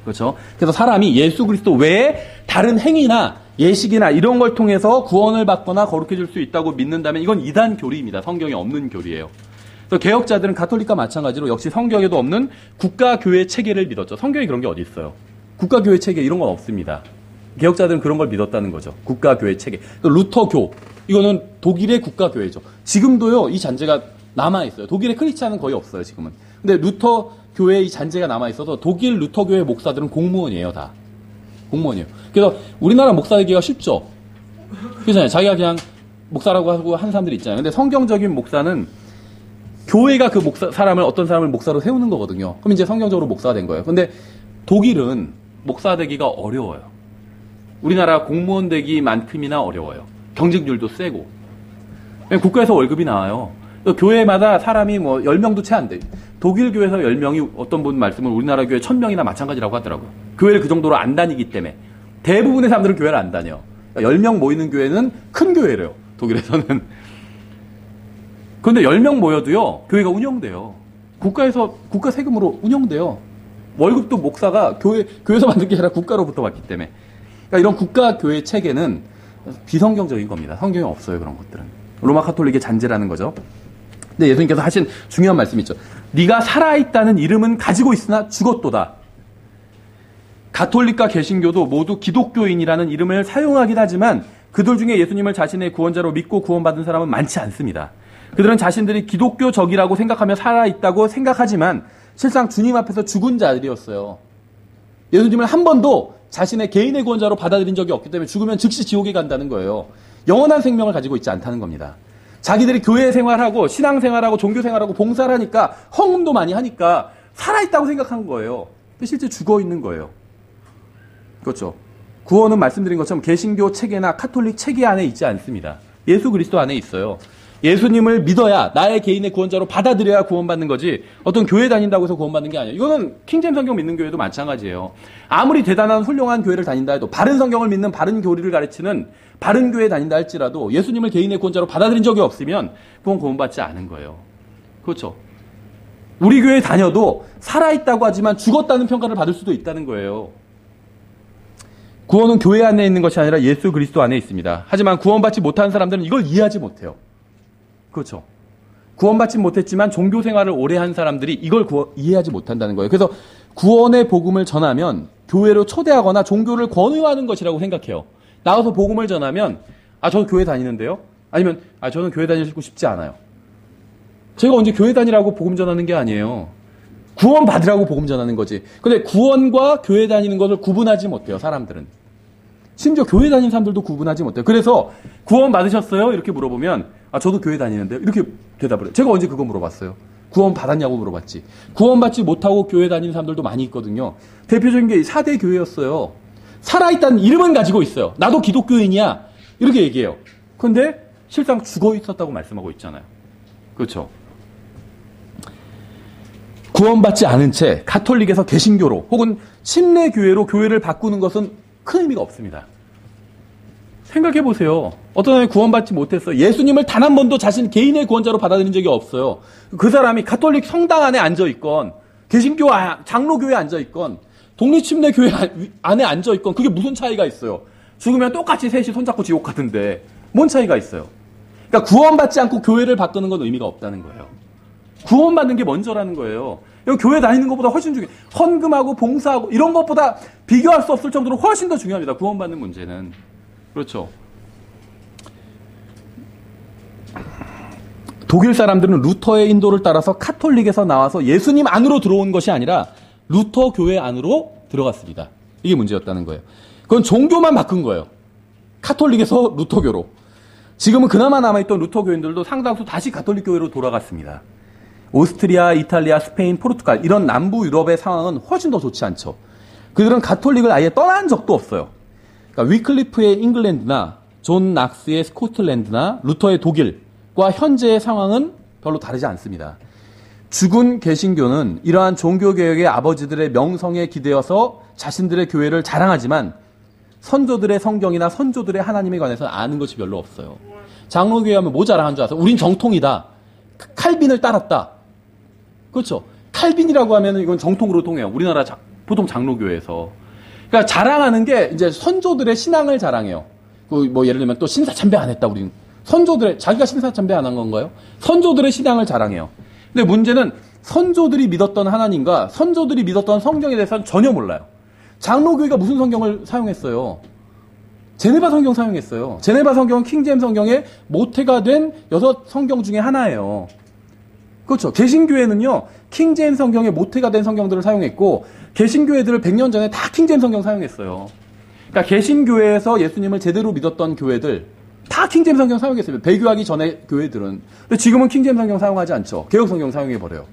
그렇죠? 그래서 사람이 예수 그리스도 외에 다른 행위나 예식이나 이런 걸 통해서 구원을 받거나 거룩해질 수 있다고 믿는다면 이건 이단 교리입니다. 성경에 없는 교리예요. 그래서 개혁자들은 가톨릭과 마찬가지로 역시 성경에도 없는 국가교회 체계를 믿었죠. 성경에 그런 게 어디 있어요? 국가교회 체계 이런 건 없습니다. 개혁자들은 그런 걸 믿었다는 거죠. 국가교회 체계. 또 루터교, 이거는 독일의 국가교회죠. 지금도요, 이 잔재가 남아있어요. 독일의 크리스찬은 거의 없어요, 지금은. 근데 루터교회의 이 잔재가 남아있어서 독일 루터교회 목사들은 공무원이에요, 다. 공무원이에요. 그래서 우리나라 목사 되기가 쉽죠. 그렇잖아요. 자기가 그냥 목사라고 하고 한 사람들이 있잖아요. 근데 성경적인 목사는 교회가 그 어떤 사람을 목사로 세우는 거거든요. 그럼 이제 성경적으로 목사가 된 거예요. 근데 독일은 목사 되기가 어려워요. 우리나라 공무원 되기만큼이나 어려워요. 경쟁률도 세고. 국가에서 월급이 나와요. 교회마다 사람이 뭐 10명도 채 안 돼. 독일 교회에서 10명이 어떤 분 말씀은 우리나라 교회 1000명이나 마찬가지라고 하더라고요. 교회를 그 정도로 안 다니기 때문에. 대부분의 사람들은 교회를 안 다녀. 10명 모이는 교회는 큰 교회래요. 독일에서는. 그런데 10명 모여도요, 교회가 운영돼요. 국가 세금으로 운영돼요. 월급도 목사가 교회에서 받는 게 아니라 국가로부터 받기 때문에. 그러니까 이런 국가교회 체계는 비성경적인 겁니다. 성경에 없어요, 그런 것들은. 로마 카톨릭의 잔재라는 거죠. 근데 예수님께서 하신 중요한 말씀이 있죠. 네가 살아있다는 이름은 가지고 있으나 죽었도다. 가톨릭과 개신교도 모두 기독교인이라는 이름을 사용하긴 하지만 그들 중에 예수님을 자신의 구원자로 믿고 구원받은 사람은 많지 않습니다. 그들은 자신들이 기독교적이라고 생각하며 살아있다고 생각하지만 실상 주님 앞에서 죽은 자들이었어요. 예수님을 한 번도 자신의 개인의 구원자로 받아들인 적이 없기 때문에 죽으면 즉시 지옥에 간다는 거예요. 영원한 생명을 가지고 있지 않다는 겁니다. 자기들이 교회 생활하고 신앙 생활하고 종교 생활하고 봉사를 하니까 헌금도 많이 하니까 살아있다고 생각한 거예요. 근데 실제 죽어 있는 거예요. 그렇죠. 구원은 말씀드린 것처럼 개신교 체계나 카톨릭 체계 안에 있지 않습니다. 예수 그리스도 안에 있어요. 예수님을 믿어야 나의 개인의 구원자로 받아들여야 구원받는 거지 어떤 교회 다닌다고 해서 구원받는 게 아니에요. 이거는 킹제임 성경 믿는 교회도 마찬가지예요. 아무리 대단한 훌륭한 교회를 다닌다 해도 바른 성경을 믿는 바른 교리를 가르치는 바른 교회에 다닌다 할지라도 예수님을 개인의 구원자로 받아들인 적이 없으면 그건 구원받지 않은 거예요. 그렇죠. 우리 교회에 다녀도 살아있다고 하지만 죽었다는 평가를 받을 수도 있다는 거예요. 구원은 교회 안에 있는 것이 아니라 예수 그리스도 안에 있습니다. 하지만 구원받지 못한 사람들은 이걸 이해하지 못해요. 그렇죠. 구원받지 못했지만 종교 생활을 오래 한 사람들이 이걸 이해하지 못한다는 거예요. 그래서 구원의 복음을 전하면 교회로 초대하거나 종교를 권유하는 것이라고 생각해요. 나와서 복음을 전하면 저 교회 다니는데요? 아니면 저는 교회 다니고 싶지 않아요. 제가 언제 교회 다니라고 복음 전하는 게 아니에요. 구원 받으라고 복음 전하는 거지. 근데 구원과 교회 다니는 것을 구분하지 못해요, 사람들은. 심지어 교회 다니는 사람들도 구분하지 못해요. 그래서 구원 받으셨어요? 이렇게 물어보면 저도 교회 다니는데요. 이렇게 대답을 해요. 제가 언제 그거 물어봤어요? 구원 받았냐고 물어봤지. 구원 받지 못하고 교회 다니는 사람들도 많이 있거든요. 대표적인 게 4대 교회였어요. 살아있다는 이름은 가지고 있어요. 나도 기독교인이야. 이렇게 얘기해요. 그런데 실상 죽어 있었다고 말씀하고 있잖아요. 그렇죠. 구원받지 않은 채 가톨릭에서 개신교로 혹은 침례교회로 교회를 바꾸는 것은 큰 의미가 없습니다. 생각해 보세요. 어떤 사람이 구원받지 못했어요. 예수님을 단 한 번도 자신 개인의 구원자로 받아들인 적이 없어요. 그 사람이 가톨릭 성당 안에 앉아있건 개신교 장로교회에 앉아있건 독립침례교회 안에 앉아있건 그게 무슨 차이가 있어요. 죽으면 똑같이 셋이 손잡고 지옥 가던데 뭔 차이가 있어요. 그러니까 구원받지 않고 교회를 바꾸는 건 의미가 없다는 거예요. 구원받는 게 먼저라는 거예요. 교회 다니는 것보다 훨씬 중요해요. 헌금하고 봉사하고 이런 것보다 비교할 수 없을 정도로 훨씬 더 중요합니다. 구원받는 문제는. 그렇죠. 독일 사람들은 루터의 인도를 따라서 카톨릭에서 나와서 예수님 안으로 들어온 것이 아니라 루터 교회 안으로 들어갔습니다. 이게 문제였다는 거예요. 그건 종교만 바꾼 거예요. 카톨릭에서 루터교로. 지금은 그나마 남아있던 루터 교인들도 상당수 다시 가톨릭 교회로 돌아갔습니다. 오스트리아, 이탈리아, 스페인, 포르투갈 이런 남부 유럽의 상황은 훨씬 더 좋지 않죠. 그들은 가톨릭을 아예 떠난 적도 없어요. 그러니까 위클리프의 잉글랜드나 존 낙스의 스코틀랜드나 루터의 독일과 현재의 상황은 별로 다르지 않습니다. 죽은 개신교는 이러한 종교개혁의 아버지들의 명성에 기대어서 자신들의 교회를 자랑하지만 선조들의 성경이나 선조들의 하나님에 관해서는 아는 것이 별로 없어요. 장로교회 하면 뭐 자랑한 줄 아세요? 우린 정통이다. 칼빈을 따랐다. 그렇죠. 칼빈이라고 하면 이건 정통으로 통해요. 우리나라 보통 장로교회에서. 그러니까 자랑하는 게 이제 선조들의 신앙을 자랑해요. 뭐 예를 들면 또 신사참배 안 했다. 우리는 선조들의 자기가 신사참배 안 한 건가요? 선조들의 신앙을 자랑해요. 근데 문제는 선조들이 믿었던 하나님과 선조들이 믿었던 성경에 대해서는 전혀 몰라요. 장로교회가 무슨 성경을 사용했어요? 제네바 성경 사용했어요. 제네바 성경은 킹제임 성경의 모태가 된 6 성경 중에 하나예요. 그렇죠. 개신교회는요, 킹제임 성경의 모태가 된 성경들을 사용했고, 개신교회들을 100년 전에 다 킹제임 성경 사용했어요. 그러니까 개신교회에서 예수님을 제대로 믿었던 교회들, 다 킹제임 성경 사용했어요. 배교하기 전에 교회들은. 근데 지금은 킹제임 성경 사용하지 않죠. 개혁 성경 사용해버려요.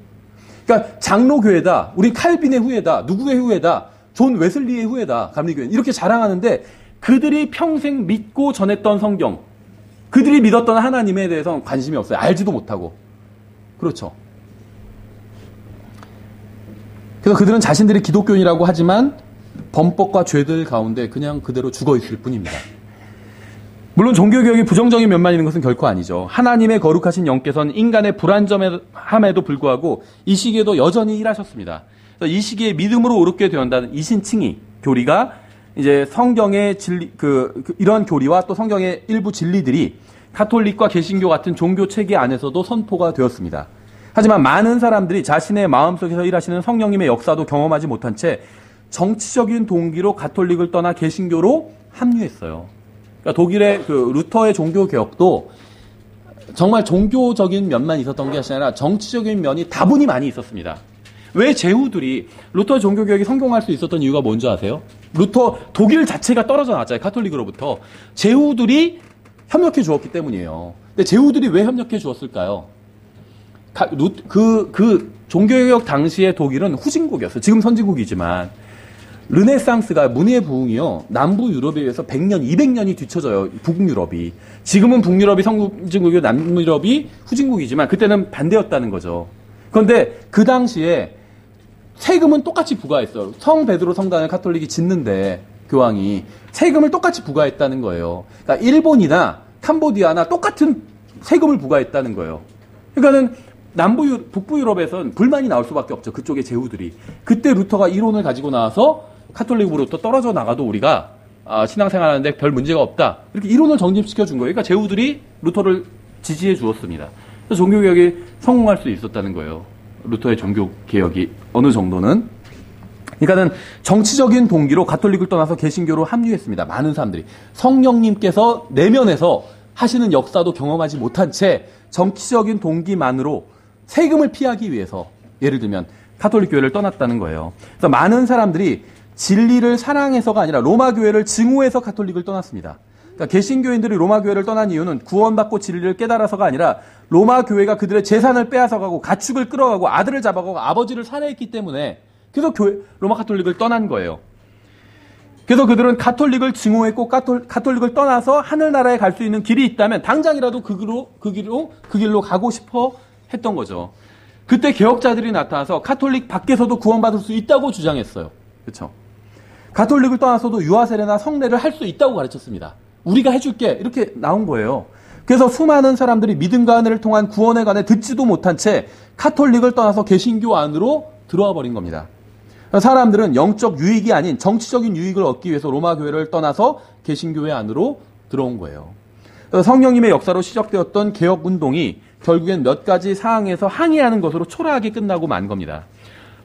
그러니까 장로교회다, 우리 칼빈의 후예다, 누구의 후예다, 존 웨슬리의 후예다, 감리교회. 이렇게 자랑하는데, 그들이 평생 믿고 전했던 성경, 그들이 믿었던 하나님에 대해서는 관심이 없어요. 알지도 못하고. 그렇죠. 그래서 그들은 자신들이 기독교인이라고 하지만 범법과 죄들 가운데 그냥 그대로 죽어 있을 뿐입니다. 물론 종교개혁이 부정적인 면만 있는 것은 결코 아니죠. 하나님의 거룩하신 영께서는 인간의 불완전함에도 불구하고 이 시기에도 여전히 일하셨습니다. 그래서 이 시기에 믿음으로 오르게 되었다는 이신칭의 교리가 이제 성경의 이런 교리와 또 성경의 일부 진리들이 가톨릭과 개신교 같은 종교 체계 안에서도 선포가 되었습니다. 하지만 많은 사람들이 자신의 마음속에서 일하시는 성령님의 역사도 경험하지 못한 채 정치적인 동기로 가톨릭을 떠나 개신교로 합류했어요. 그러니까 독일의 루터의 종교 개혁도 정말 종교적인 면만 있었던 게 아니라 정치적인 면이 다분히 많이 있었습니다. 왜 제후들이 루터 종교 개혁이 성공할 수 있었던 이유가 뭔지 아세요? 루터 독일 자체가 떨어져 나왔잖아요. 가톨릭으로부터. 제후들이 협력해 주었기 때문이에요. 근데 제후들이 왜 협력해 주었을까요? 그 종교개혁 당시의 독일은 후진국이었어요. 지금 선진국이지만. 르네상스가 문의 부흥이요. 남부 유럽에 의해서 100년, 200년이 뒤쳐져요. 북유럽이. 지금은 북유럽이 선진국이고 남유럽이 후진국이지만 그때는 반대였다는 거죠. 그런데 그 당시에 세금은 똑같이 부과했어요. 성 베드로 성당을 가톨릭이 짓는데 교황이 세금을 똑같이 부과했다는 거예요. 그러니까 일본이나 캄보디아나 똑같은 세금을 부과했다는 거예요. 그러니까는 북부 유럽에선 불만이 나올 수밖에 없죠. 그쪽의 제후들이. 그때 루터가 이론을 가지고 나와서 가톨릭으로부터 떨어져 나가도 우리가 신앙생활하는데 별 문제가 없다. 이렇게 이론을 정립시켜 준 거예요. 그러니까 제후들이 루터를 지지해 주었습니다. 그래서 종교개혁이 성공할 수 있었다는 거예요. 루터의 종교개혁이 어느 정도는. 그러니까는 정치적인 동기로 가톨릭을 떠나서 개신교로 합류했습니다. 많은 사람들이. 성령님께서 내면에서 하시는 역사도 경험하지 못한 채 정치적인 동기만으로 세금을 피하기 위해서 예를 들면 가톨릭 교회를 떠났다는 거예요. 그래서 많은 사람들이 진리를 사랑해서가 아니라 로마 교회를 증오해서 가톨릭을 떠났습니다. 그러니까 개신교인들이 로마 교회를 떠난 이유는 구원받고 진리를 깨달아서가 아니라 로마 교회가 그들의 재산을 빼앗아가고 가축을 끌어가고 아들을 잡아가고 아버지를 살해했기 때문에 그래서 로마 가톨릭을 떠난 거예요. 그래서 그들은 가톨릭을 증오했고 가톨릭을 떠나서 하늘나라에 갈 수 있는 길이 있다면 당장이라도 그 길로 가고 싶어 했던 거죠. 그때 개혁자들이 나타나서 가톨릭 밖에서도 구원받을 수 있다고 주장했어요. 그렇죠? 가톨릭을 떠나서도 유아세례나 성례를 할 수 있다고 가르쳤습니다. 우리가 해줄게 이렇게 나온 거예요. 그래서 수많은 사람들이 믿음과 은혜를 통한 구원에 관해 듣지도 못한 채 가톨릭을 떠나서 개신교 안으로 들어와 버린 겁니다. 사람들은 영적 유익이 아닌 정치적인 유익을 얻기 위해서 로마 교회를 떠나서 개신교회 안으로 들어온 거예요. 성령님의 역사로 시작되었던 개혁운동이 결국엔 몇 가지 사항에서 항의하는 것으로 초라하게 끝나고 만 겁니다.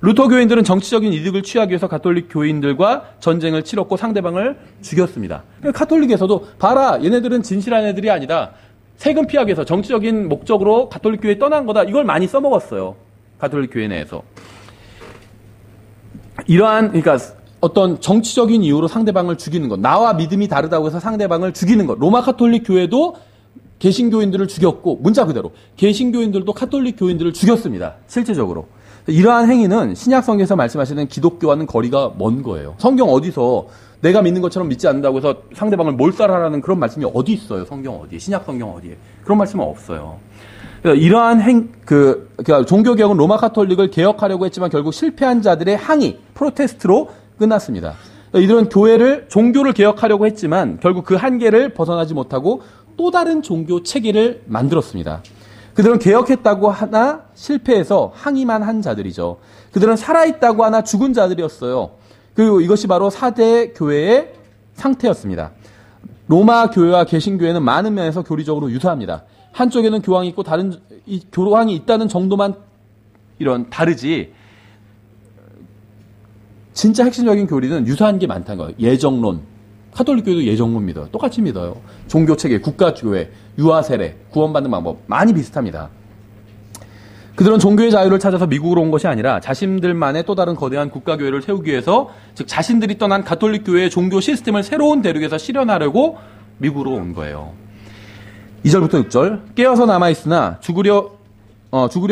루터 교인들은 정치적인 이득을 취하기 위해서 가톨릭 교인들과 전쟁을 치렀고 상대방을 죽였습니다. 가톨릭에서도 봐라, 얘네들은 진실한 애들이 아니다. 세금 피하기 위해서 정치적인 목적으로 가톨릭 교회에 떠난 거다. 이걸 많이 써먹었어요. 가톨릭 교회 내에서. 그러니까 어떤 정치적인 이유로 상대방을 죽이는 것, 나와 믿음이 다르다고 해서 상대방을 죽이는 것. 로마 가톨릭 교회도 개신교인들을 죽였고, 문자 그대로 개신교인들도 가톨릭 교인들을 죽였습니다. 실제적으로. 이러한 행위는 신약성경에서 말씀하시는 기독교와는 거리가 먼 거예요. 성경 어디서 내가 믿는 것처럼 믿지 않는다고 해서 상대방을 몰살하라는 그런 말씀이 어디 있어요? 성경 어디에? 신약성경 어디에? 그런 말씀은 없어요. 이러한 그러니까 종교개혁은 로마 가톨릭을 개혁하려고 했지만 결국 실패한 자들의 항의, 프로테스트로 끝났습니다. 이들은 종교를 개혁하려고 했지만 결국 그 한계를 벗어나지 못하고 또 다른 종교 체계를 만들었습니다. 그들은 개혁했다고 하나 실패해서 항의만 한 자들이죠. 그들은 살아있다고 하나 죽은 자들이었어요. 그리고 이것이 바로 4대 교회의 상태였습니다. 로마 교회와 개신교회는 많은 면에서 교리적으로 유사합니다. 한쪽에는 교황이 있고 교황이 있다는 정도만 다르지 진짜 핵심적인 교리는 유사한 게 많다는 거예요. 예정론. 가톨릭 교회도 예정론 믿어요. 똑같이 믿어요. 종교체계, 국가교회, 유아세례, 구원받는 방법 많이 비슷합니다. 그들은 종교의 자유를 찾아서 미국으로 온 것이 아니라 자신들만의 또 다른 거대한 국가교회를 세우기 위해서 즉 자신들이 떠난 가톨릭 교회의 종교 시스템을 새로운 대륙에서 실현하려고 미국으로 온 거예요. 2절부터 6절 깨어서 남아있으나 죽으려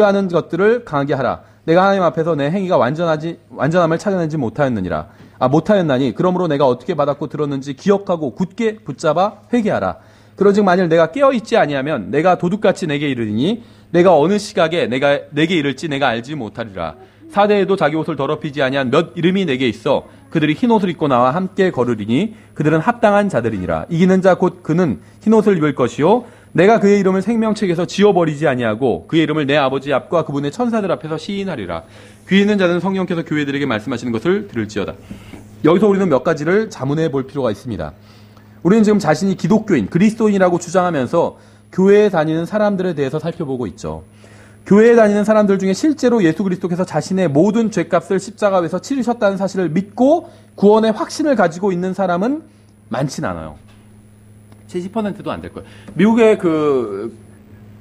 하는 것들을 강하게 하라. 내가 하나님 앞에서 내 행위가 완전함을 찾아내지 못하였나니 그러므로 내가 어떻게 받았고 들었는지 기억하고 굳게 붙잡아 회개하라. 그러즉 만일 내가 깨어있지 아니하면 내가 도둑같이 내게 이르리니 내가 어느 시각에 내게 이를지 내가 알지 못하리라. 사대에도 자기 옷을 더럽히지 아니한 몇 이름이 내게 있어 그들이 흰옷을 입고 나와 함께 걸으리니 그들은 합당한 자들이니라. 이기는 자 곧 그는 흰옷을 입을 것이요 내가 그의 이름을 생명책에서 지워버리지 아니하고 그의 이름을 내 아버지 앞과 그분의 천사들 앞에서 시인하리라. 귀 있는 자는 성령께서 교회들에게 말씀하시는 것을 들을지어다. 여기서 우리는 몇 가지를 자문해 볼 필요가 있습니다. 우리는 지금 자신이 기독교인, 그리스도인이라고 주장하면서 교회에 다니는 사람들에 대해서 살펴보고 있죠. 교회에 다니는 사람들 중에 실제로 예수 그리스도께서 자신의 모든 죄값을 십자가에서 치르셨다는 사실을 믿고 구원의 확신을 가지고 있는 사람은 많진 않아요. 70%도 안 될 거예요. 미국의 그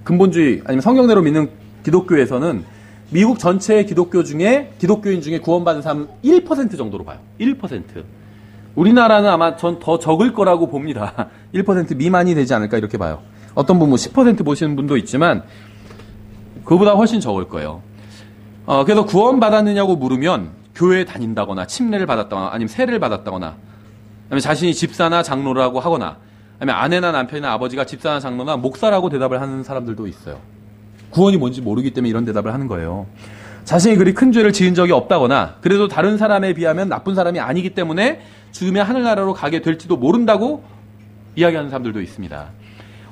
근본주의 아니면 성경대로 믿는 기독교에서는 미국 전체 기독교인 중에 구원받은 사람은 1% 정도로 봐요. 1%. 우리나라는 아마 전 더 적을 거라고 봅니다. 1% 미만이 되지 않을까 이렇게 봐요. 어떤 분은 10% 보시는 분도 있지만 그보다 훨씬 적을 거예요. 그래서 구원받았느냐고 물으면 교회에 다닌다거나 침례를 받았다거나 아니면 세례를 받았다거나 아니면 자신이 집사나 장로라고 하거나 아니면 아내나 남편이나 아버지가 집사나 장로나 목사라고 대답을 하는 사람들도 있어요. 구원이 뭔지 모르기 때문에 이런 대답을 하는 거예요. 자신이 그리 큰 죄를 지은 적이 없다거나 그래도 다른 사람에 비하면 나쁜 사람이 아니기 때문에 죽으면 하늘나라로 가게 될지도 모른다고 이야기하는 사람들도 있습니다.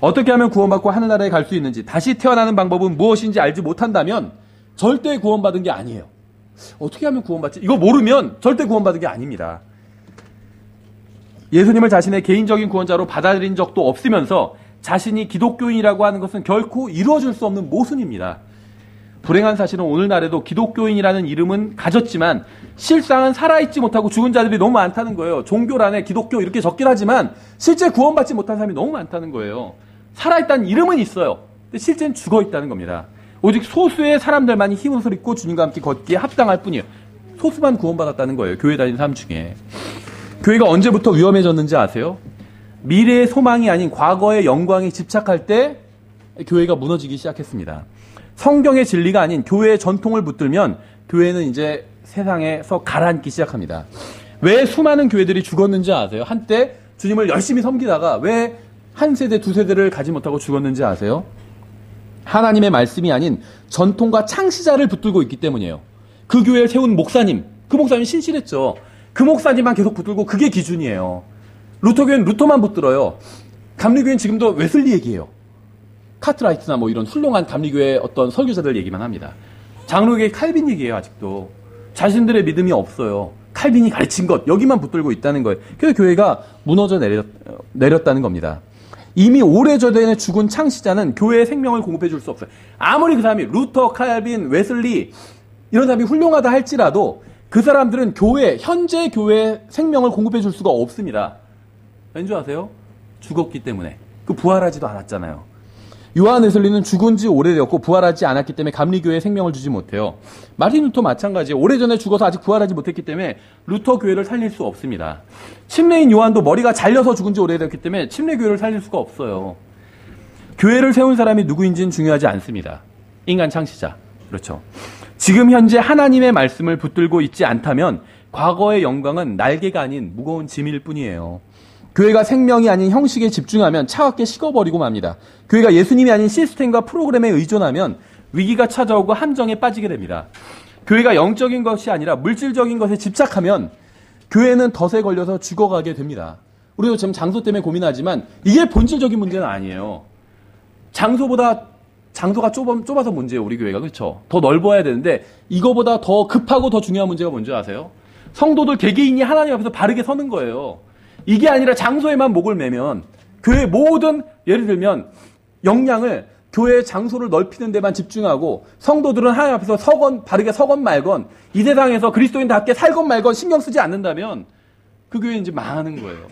어떻게 하면 구원받고 하늘나라에 갈 수 있는지, 다시 태어나는 방법은 무엇인지 알지 못한다면 절대 구원받은 게 아니에요. 어떻게 하면 구원받지? 이거 모르면 절대 구원받은 게 아닙니다. 예수님을 자신의 개인적인 구원자로 받아들인 적도 없으면서 자신이 기독교인이라고 하는 것은 결코 이루어질 수 없는 모순입니다. 불행한 사실은 오늘날에도 기독교인이라는 이름은 가졌지만 실상은 살아있지 못하고 죽은 자들이 너무 많다는 거예요. 종교란에 기독교 이렇게 적긴 하지만 실제 구원받지 못한 사람이 너무 많다는 거예요. 살아있다는 이름은 있어요. 근데 실제는 죽어있다는 겁니다. 오직 소수의 사람들만이 힘을 입고 주님과 함께 걷기에 합당할 뿐이에요. 소수만 구원받았다는 거예요. 교회 다니는 사람 중에. 교회가 언제부터 위험해졌는지 아세요? 미래의 소망이 아닌 과거의 영광에 집착할 때 교회가 무너지기 시작했습니다. 성경의 진리가 아닌 교회의 전통을 붙들면 교회는 이제 세상에서 가라앉기 시작합니다. 왜 수많은 교회들이 죽었는지 아세요? 한때 주님을 열심히 섬기다가 왜 한 세대, 두 세대를 가지 못하고 죽었는지 아세요? 하나님의 말씀이 아닌 전통과 창시자를 붙들고 있기 때문이에요. 그 교회를 세운 목사님, 그 목사님이 신실했죠. 그 목사님만 계속 붙들고 그게 기준이에요. 루터교회는 루터만 붙들어요. 감리교회는 지금도 웨슬리 얘기해요. 카트라이트나 뭐 이런 훌륭한 감리교회 어떤 설교자들 얘기만 합니다. 장로교회 칼빈 얘기해요. 아직도. 자신들의 믿음이 없어요. 칼빈이 가르친 것 여기만 붙들고 있다는 거예요. 그래서 교회가 무너져 내렸다는 겁니다. 이미 오래전에 죽은 창시자는 교회의 생명을 공급해 줄 수 없어요. 아무리 그 사람이 루터, 칼빈, 웨슬리 이런 사람이 훌륭하다 할지라도 그 사람들은 현재 교회의 생명을 공급해 줄 수가 없습니다. 왠지 아세요? 죽었기 때문에. 부활하지도 않았잖아요. 요한 웨슬리는 죽은 지 오래되었고 부활하지 않았기 때문에 감리교회에 생명을 주지 못해요. 마틴 루터 마찬가지예요. 오래전에 죽어서 아직 부활하지 못했기 때문에 루터 교회를 살릴 수 없습니다. 침례인 요한도 머리가 잘려서 죽은 지 오래되었기 때문에 침례교회를 살릴 수가 없어요. 교회를 세운 사람이 누구인지는 중요하지 않습니다. 인간 창시자. 그렇죠. 지금 현재 하나님의 말씀을 붙들고 있지 않다면 과거의 영광은 날개가 아닌 무거운 짐일 뿐이에요. 교회가 생명이 아닌 형식에 집중하면 차갑게 식어버리고 맙니다. 교회가 예수님이 아닌 시스템과 프로그램에 의존하면 위기가 찾아오고 함정에 빠지게 됩니다. 교회가 영적인 것이 아니라 물질적인 것에 집착하면 교회는 덫에 걸려서 죽어가게 됩니다. 우리도 지금 장소 때문에 고민하지만 이게 본질적인 문제는 아니에요. 장소가 좁아서 문제예요. 우리 교회가. 그렇죠? 더 넓어야 되는데 이거보다 더 급하고 더 중요한 문제가 뭔지 아세요? 성도들 개개인이 하나님 앞에서 바르게 서는 거예요. 이게 아니라 장소에만 목을 매면 교회 모든 예를 들면 역량을 교회의 장소를 넓히는 데만 집중하고 성도들은 하나님 앞에서 바르게 서건 말건 이 세상에서 그리스도인답게 살건 말건 신경 쓰지 않는다면 그 교회는 이제 망하는 거예요.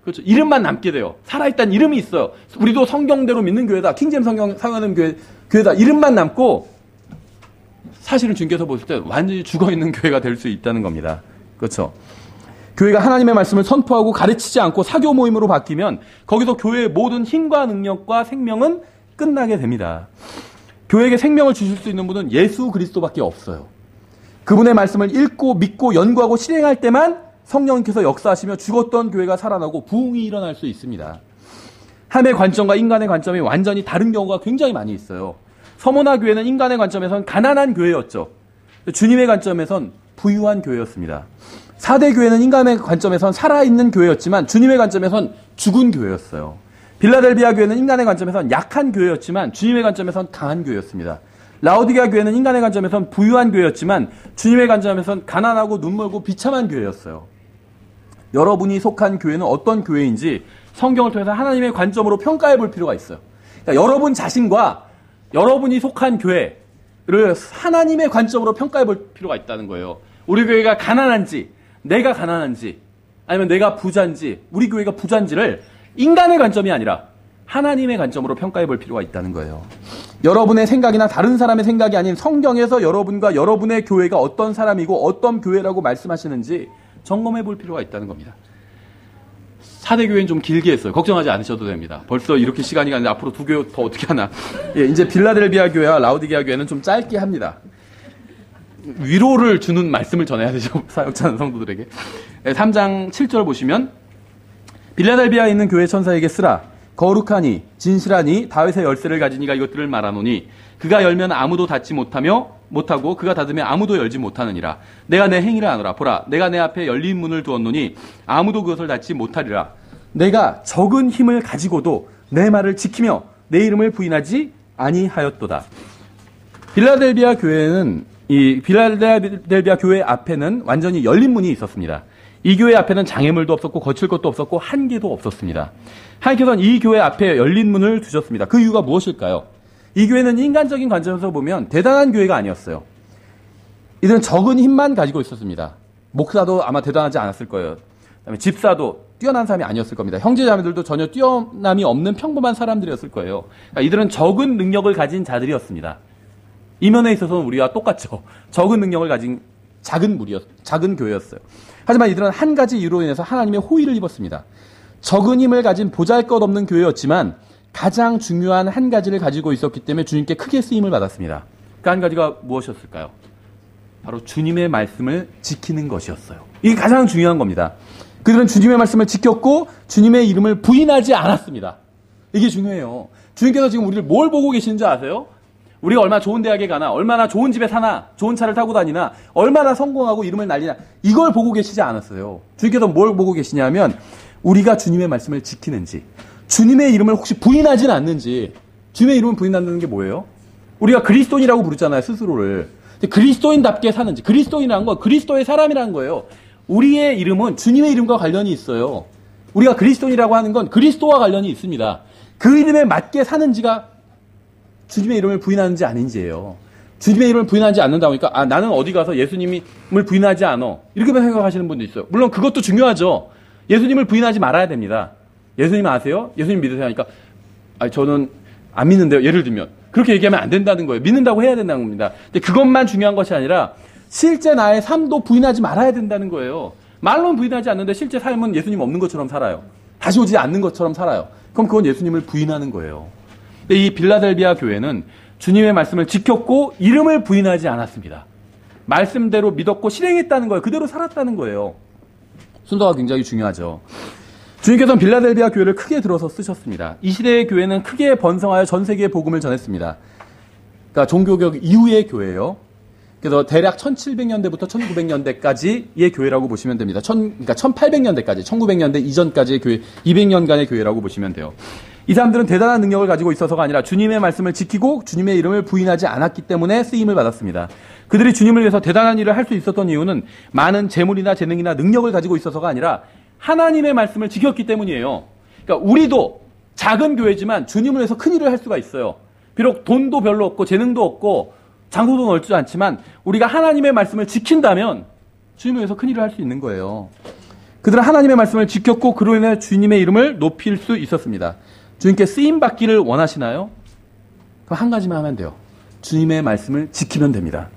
그렇죠. 이름만 남게 돼요. 살아있다는 이름이 있어요. 우리도 성경대로 믿는 교회다. 킹제임 성경 사용하는 교회다. 이름만 남고 사실은 주님께서 보실 때 완전히 죽어있는 교회가 될 수 있다는 겁니다. 그렇죠. 교회가 하나님의 말씀을 선포하고 가르치지 않고 사교 모임으로 바뀌면 거기서 교회의 모든 힘과 능력과 생명은 끝나게 됩니다. 교회에게 생명을 주실 수 있는 분은 예수 그리스도밖에 없어요. 그분의 말씀을 읽고 믿고 연구하고 실행할 때만 성령께서 역사하시며 죽었던 교회가 살아나고 부흥이 일어날 수 있습니다. 함의 관점과 인간의 관점이 완전히 다른 경우가 굉장히 많이 있어요. 서모나 교회는 인간의 관점에선 가난한 교회였죠. 주님의 관점에선 부유한 교회였습니다. 4대 교회는 인간의 관점에선 살아있는 교회였지만 주님의 관점에선 죽은 교회였어요. 빌라델비아 교회는 인간의 관점에선 약한 교회였지만 주님의 관점에선 강한 교회였습니다. 라오디게아 교회는 인간의 관점에선 부유한 교회였지만 주님의 관점에선 가난하고 눈멀고 비참한 교회였어요. 여러분이 속한 교회는 어떤 교회인지 성경을 통해서 하나님의 관점으로 평가해 볼 필요가 있어요. 그러니까 여러분 자신과 여러분이 속한 교회를 하나님의 관점으로 평가해 볼 필요가 있다는 거예요. 우리 교회가 가난한지, 내가 가난한지, 아니면 내가 부자인지, 우리 교회가 부자인지를 인간의 관점이 아니라 하나님의 관점으로 평가해 볼 필요가 있다는 거예요. 여러분의 생각이나 다른 사람의 생각이 아닌 성경에서 여러분과 여러분의 교회가 어떤 사람이고 어떤 교회라고 말씀하시는지 점검해 볼 필요가 있다는 겁니다. 4대 교회는 좀 길게 했어요. 걱정하지 않으셔도 됩니다. 벌써 이렇게 시간이 갔는데 앞으로 2교회 더 어떻게 하나. 예, 이제 빌라델비아 교회와 라오디게아 교회는 좀 짧게 합니다. 위로를 주는 말씀을 전해야 되죠. 사역자는 성도들에게. 3장 7절 보시면 빌라델비아에 있는 교회 천사에게 쓰라. 거룩하니 진실하니 다윗의 열쇠를 가진 이가 이것들을 말하노니 그가 열면 아무도 닫지 못하고 그가 닫으면 아무도 열지 못하느니라. 내가 내 행위를 아노라. 보라, 내가 내 앞에 열린 문을 두었노니 아무도 그것을 닫지 못하리라. 내가 적은 힘을 가지고도 내 말을 지키며 내 이름을 부인하지 아니하였도다. 빌라델비아 교회는 이 빌라델비아 교회 앞에는 완전히 열린 문이 있었습니다. 이 교회 앞에는 장애물도 없었고 거칠 것도 없었고 한계도 없었습니다. 하나님께서는 이 교회 앞에 열린 문을 두셨습니다. 그 이유가 무엇일까요? 이 교회는 인간적인 관점에서 보면 대단한 교회가 아니었어요. 이들은 적은 힘만 가지고 있었습니다. 목사도 아마 대단하지 않았을 거예요. 그다음에 집사도 뛰어난 사람이 아니었을 겁니다. 형제자매들도 전혀 뛰어남이 없는 평범한 사람들이었을 거예요. 그러니까 이들은 적은 능력을 가진 자들이었습니다. 이 면에 있어서는 우리와 똑같죠. 적은 능력을 가진 작은 교회였어요. 하지만 이들은 한 가지 이유로 인해서 하나님의 호의를 입었습니다. 적은 힘을 가진 보잘것없는 교회였지만 가장 중요한 한 가지를 가지고 있었기 때문에 주님께 크게 쓰임을 받았습니다. 그 한 가지가 무엇이었을까요? 바로 주님의 말씀을 지키는 것이었어요. 이게 가장 중요한 겁니다. 그들은 주님의 말씀을 지켰고 주님의 이름을 부인하지 않았습니다. 이게 중요해요. 주님께서 지금 우리를 뭘 보고 계시는지 아세요? 우리가 얼마나 좋은 대학에 가나, 얼마나 좋은 집에 사나, 좋은 차를 타고 다니나, 얼마나 성공하고 이름을 날리나, 이걸 보고 계시지 않았어요. 주님께서 뭘 보고 계시냐면 우리가 주님의 말씀을 지키는지, 주님의 이름을 혹시 부인하진 않는지. 주님의 이름을 부인한다는 게 뭐예요? 우리가 그리스도인이라고 부르잖아요, 스스로를. 그리스도인답게 사는지, 그리스도인이라는 건 그리스도의 사람이라는 거예요. 우리의 이름은 주님의 이름과 관련이 있어요. 우리가 그리스도인이라고 하는 건 그리스도와 관련이 있습니다. 그 이름에 맞게 사는지가 주님의 이름을 부인하는지 아닌지예요. 주님의 이름을 부인하지 않는다 보니까 나는 어디 가서 예수님을 부인하지 않아. 이렇게만 생각하시는 분도 있어요. 물론 그것도 중요하죠. 예수님을 부인하지 말아야 됩니다. 예수님 아세요? 예수님 믿으세요? 하니까 저는 안 믿는데요. 예를 들면 그렇게 얘기하면 안 된다는 거예요. 믿는다고 해야 된다는 겁니다. 근데 그것만 중요한 것이 아니라 실제 나의 삶도 부인하지 말아야 된다는 거예요. 말로는 부인하지 않는데 실제 삶은 예수님 없는 것처럼 살아요. 다시 오지 않는 것처럼 살아요. 그럼 그건 예수님을 부인하는 거예요. 근데 이 빌라델비아 교회는 주님의 말씀을 지켰고 이름을 부인하지 않았습니다. 말씀대로 믿었고 실행했다는 거예요. 그대로 살았다는 거예요. 순서가 굉장히 중요하죠. 주님께서는 빌라델비아 교회를 크게 들어서 쓰셨습니다. 이 시대의 교회는 크게 번성하여 전 세계에 복음을 전했습니다. 그러니까 종교개혁 이후의 교회예요. 그래서 대략 1700년대부터 1900년대까지의 교회라고 보시면 됩니다. 그러니까 1800년대까지, 1900년대 이전까지의 교회, 200년간의 교회라고 보시면 돼요. 이 사람들은 대단한 능력을 가지고 있어서가 아니라 주님의 말씀을 지키고 주님의 이름을 부인하지 않았기 때문에 쓰임을 받았습니다. 그들이 주님을 위해서 대단한 일을 할 수 있었던 이유는 많은 재물이나 재능이나 능력을 가지고 있어서가 아니라 하나님의 말씀을 지켰기 때문이에요. 그러니까 우리도 작은 교회지만 주님을 위해서 큰 일을 할 수가 있어요. 비록 돈도 별로 없고 재능도 없고 장소도 넓지 않지만 우리가 하나님의 말씀을 지킨다면 주님을 위해서 큰 일을 할 수 있는 거예요. 그들은 하나님의 말씀을 지켰고 그로 인해 주님의 이름을 높일 수 있었습니다. 주님께 쓰임받기를 원하시나요? 그럼 한 가지만 하면 돼요. 주님의 말씀을 지키면 됩니다.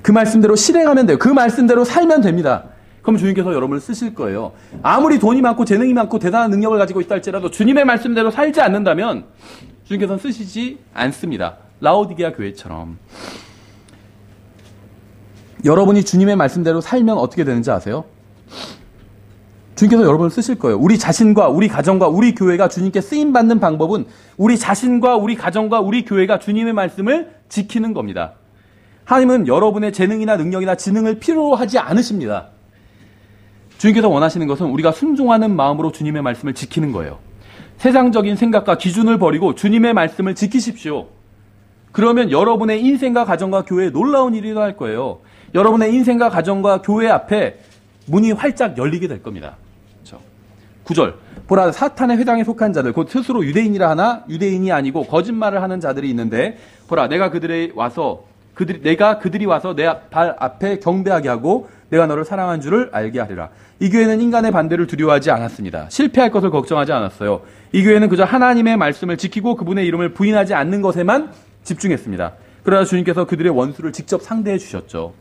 그 말씀대로 실행하면 돼요. 그 말씀대로 살면 됩니다. 그럼 주님께서 여러분을 쓰실 거예요. 아무리 돈이 많고 재능이 많고 대단한 능력을 가지고 있다 할지라도 주님의 말씀대로 살지 않는다면 주님께서는 쓰시지 않습니다. 라오디게아 교회처럼. 여러분이 주님의 말씀대로 살면 어떻게 되는지 아세요? 주님께서 여러분을 쓰실 거예요. 우리 자신과 우리 가정과 우리 교회가 주님께 쓰임받는 방법은 우리 자신과 우리 가정과 우리 교회가 주님의 말씀을 지키는 겁니다. 하나님은 여러분의 재능이나 능력이나 지능을 필요로 하지 않으십니다. 주님께서 원하시는 것은 우리가 순종하는 마음으로 주님의 말씀을 지키는 거예요. 세상적인 생각과 기준을 버리고 주님의 말씀을 지키십시오. 그러면 여러분의 인생과 가정과 교회에 놀라운 일이 일어날 거예요. 여러분의 인생과 가정과 교회 앞에 문이 활짝 열리게 될 겁니다. 그렇죠? 9절. 보라, 사탄의 회당에 속한 자들, 곧 스스로 유대인이라 하나 유대인이 아니고 거짓말을 하는 자들이 있는데, 보라, 내가 그들이 와서 내 발 앞에 경배하게 하고 내가 너를 사랑한 줄을 알게 하리라. 이 교회는 인간의 반대를 두려워하지 않았습니다. 실패할 것을 걱정하지 않았어요. 이 교회는 그저 하나님의 말씀을 지키고 그분의 이름을 부인하지 않는 것에만 집중했습니다. 그러나 주님께서 그들의 원수를 직접 상대해 주셨죠.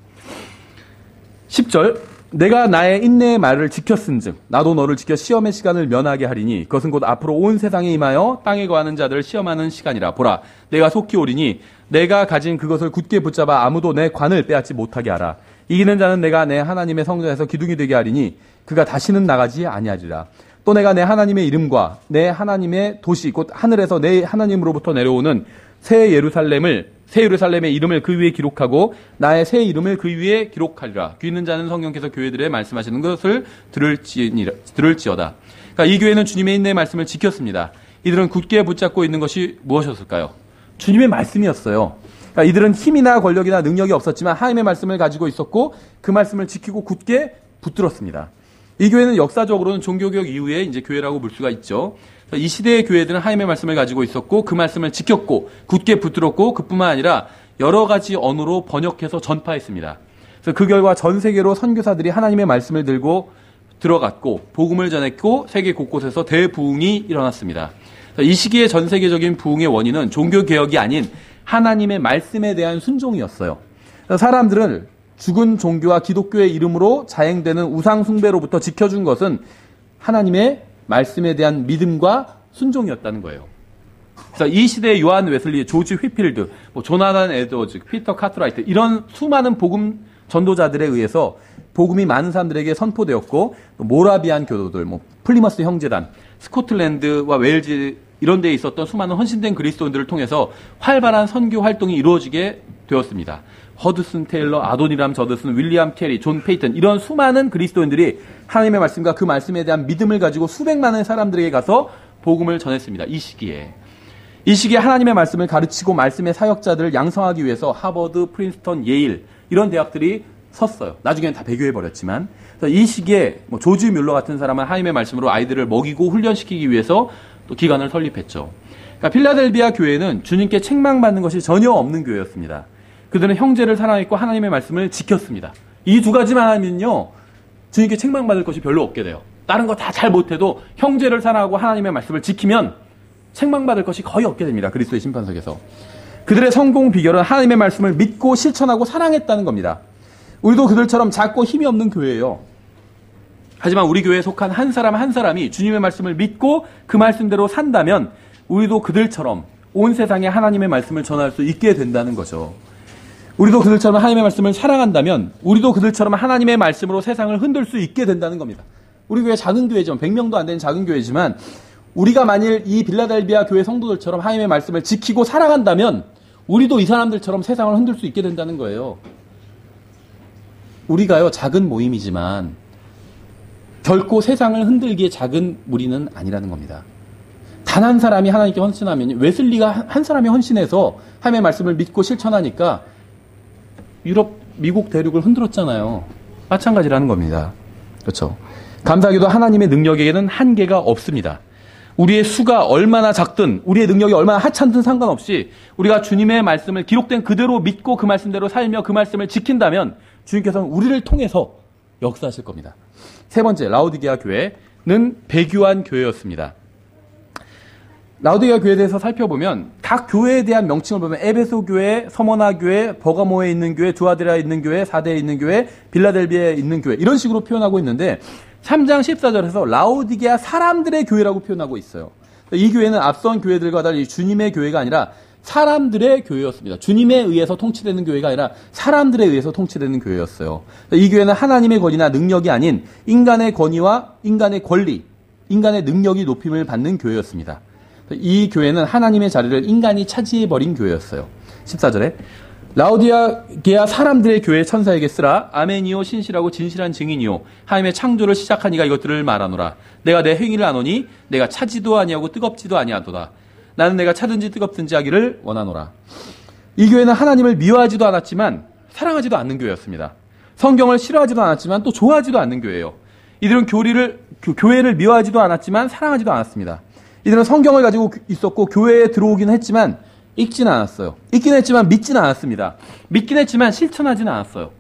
10절. 내가 나의 인내의 말을 지켰은즉 나도 너를 지켜 시험의 시간을 면하게 하리니 그것은 곧 앞으로 온 세상에 임하여 땅에 거하는 자들을 시험하는 시간이라. 보라, 내가 속히 오리니 내가 가진 그것을 굳게 붙잡아 아무도 내 관을 빼앗지 못하게 하라. 이기는 자는 내가 내 하나님의 성전에서 기둥이 되게 하리니 그가 다시는 나가지 아니하리라. 또 내가 내 하나님의 이름과 내 하나님의 도시 곧 하늘에서 내 하나님으로부터 내려오는 새 예루살렘의 이름을 그 위에 기록하고 나의 새 이름을 그 위에 기록하리라. 귀 있는 자는 성령께서 교회들에 말씀하시는 것을 들을지어다. 그러니까 이 교회는 주님의 인내의 말씀을 지켰습니다. 이들은 굳게 붙잡고 있는 것이 무엇이었을까요? 주님의 말씀이었어요. 그러니까 이들은 힘이나 권력이나 능력이 없었지만 하나님의 말씀을 가지고 있었고 그 말씀을 지키고 굳게 붙들었습니다. 이 교회는 역사적으로는 종교개혁 이후에 이제 교회라고 볼 수가 있죠. 이 시대의 교회들은 하나님의 말씀을 가지고 있었고 그 말씀을 지켰고 굳게 붙들었고 그뿐만 아니라 여러 가지 언어로 번역해서 전파했습니다. 그래서 그 결과 전 세계로 선교사들이 하나님의 말씀을 들고 들어갔고 복음을 전했고 세계 곳곳에서 대부흥이 일어났습니다. 이 시기의 전 세계적인 부흥의 원인은 종교개혁이 아닌 하나님의 말씀에 대한 순종이었어요. 사람들은 죽은 종교와 기독교의 이름으로 자행되는 우상 숭배로부터 지켜준 것은 하나님의 말씀에 대한 믿음과 순종이었다는 거예요. 그래서 이 시대의 요한 웨슬리, 조지 휘필드, 조나단 에드워즈, 피터 카트라이트 이런 수많은 복음 전도자들에 의해서 복음이 많은 사람들에게 선포되었고 모라비안 교도들, 플리머스 형제단, 스코틀랜드와 웨일즈 이런 데에 있었던 수많은 헌신된 그리스도인들을 통해서 활발한 선교 활동이 이루어지게 되었습니다. 허드슨 테일러, 아도니람 저드슨, 윌리엄 캐리, 존 페이튼 이런 수많은 그리스도인들이 하나님의 말씀과 그 말씀에 대한 믿음을 가지고 수백만의 사람들에게 가서 복음을 전했습니다. 이 시기에 하나님의 말씀을 가르치고 말씀의 사역자들을 양성하기 위해서 하버드, 프린스턴, 예일 이런 대학들이 섰어요. 나중에는 다 배교해버렸지만 이 시기에 조지 뮬러 같은 사람은 하나님의 말씀으로 아이들을 먹이고 훈련시키기 위해서 또 기관을 설립했죠. 그러니까 필라델비아 교회는 주님께 책망받는 것이 전혀 없는 교회였습니다. 그들은 형제를 사랑했고 하나님의 말씀을 지켰습니다. 이 두 가지만 하면요 주님께 책망받을 것이 별로 없게 돼요. 다른 거 다 잘 못해도 형제를 사랑하고 하나님의 말씀을 지키면 책망받을 것이 거의 없게 됩니다. 그리스도의 심판석에서. 그들의 성공 비결은 하나님의 말씀을 믿고 실천하고 사랑했다는 겁니다. 우리도 그들처럼 작고 힘이 없는 교회예요. 하지만 우리 교회에 속한 한 사람 한 사람이 주님의 말씀을 믿고 그 말씀대로 산다면 우리도 그들처럼 온 세상에 하나님의 말씀을 전할 수 있게 된다는 거죠. 우리도 그들처럼 하나님의 말씀을 사랑한다면 우리도 그들처럼 하나님의 말씀으로 세상을 흔들 수 있게 된다는 겁니다. 우리 교회 작은 교회지만 100명도 안 되는 작은 교회지만 우리가 만일 이 빌라델비아 교회 성도들처럼 하나님의 말씀을 지키고 살아간다면 우리도 이 사람들처럼 세상을 흔들 수 있게 된다는 거예요. 우리가요 작은 모임이지만 결코 세상을 흔들기에 작은 무리는 아니라는 겁니다. 단 한 사람이 하나님께 헌신하면 웨슬리가 한 사람이 헌신해서 하나님의 말씀을 믿고 실천하니까 유럽, 미국 대륙을 흔들었잖아요. 마찬가지라는 겁니다. 그렇죠. 감사하게도 하나님의 능력에게는 한계가 없습니다. 우리의 수가 얼마나 작든 우리의 능력이 얼마나 하찮든 상관없이 우리가 주님의 말씀을 기록된 그대로 믿고 그 말씀대로 살며 그 말씀을 지킨다면 주님께서는 우리를 통해서 역사하실 겁니다. 세 번째, 라오디게아 교회는 배교한 교회였습니다. 라오디게아 교회에 대해서 살펴보면 각 교회에 대한 명칭을 보면 에베소 교회, 서머나 교회, 버가모에 있는 교회, 두아디라에 있는 교회, 사데에 있는 교회, 빌라델비아에 있는 교회 이런 식으로 표현하고 있는데 3장 14절에서 라오디게아 사람들의 교회라고 표현하고 있어요. 이 교회는 앞선 교회들과 달리 주님의 교회가 아니라 사람들의 교회였습니다. 주님에 의해서 통치되는 교회가 아니라 사람들에 의해서 통치되는 교회였어요. 이 교회는 하나님의 권위나 능력이 아닌 인간의 권위와 인간의 권리, 인간의 능력이 높임을 받는 교회였습니다. 이 교회는 하나님의 자리를 인간이 차지해버린 교회였어요. 14절에 라오디게아 사람들의 교회 천사에게 쓰라. 아멘이요 신실하고 진실한 증인이요 하나님의 창조를 시작한 이가 이것들을 말하노라. 내가 내 행위를 아노니 내가 차지도 아니하고 뜨겁지도 아니하도다. 나는 내가 차든지 뜨겁든지 하기를 원하노라. 이 교회는 하나님을 미워하지도 않았지만 사랑하지도 않는 교회였습니다. 성경을 싫어하지도 않았지만 또 좋아하지도 않는 교회예요. 이들은 교회를 미워하지도 않았지만 사랑하지도 않았습니다. 이들은 성경을 가지고 있었고 교회에 들어오기는 했지만 읽지는 않았어요. 읽긴 했지만 믿지는 않았습니다. 믿긴 했지만 실천하지는 않았어요.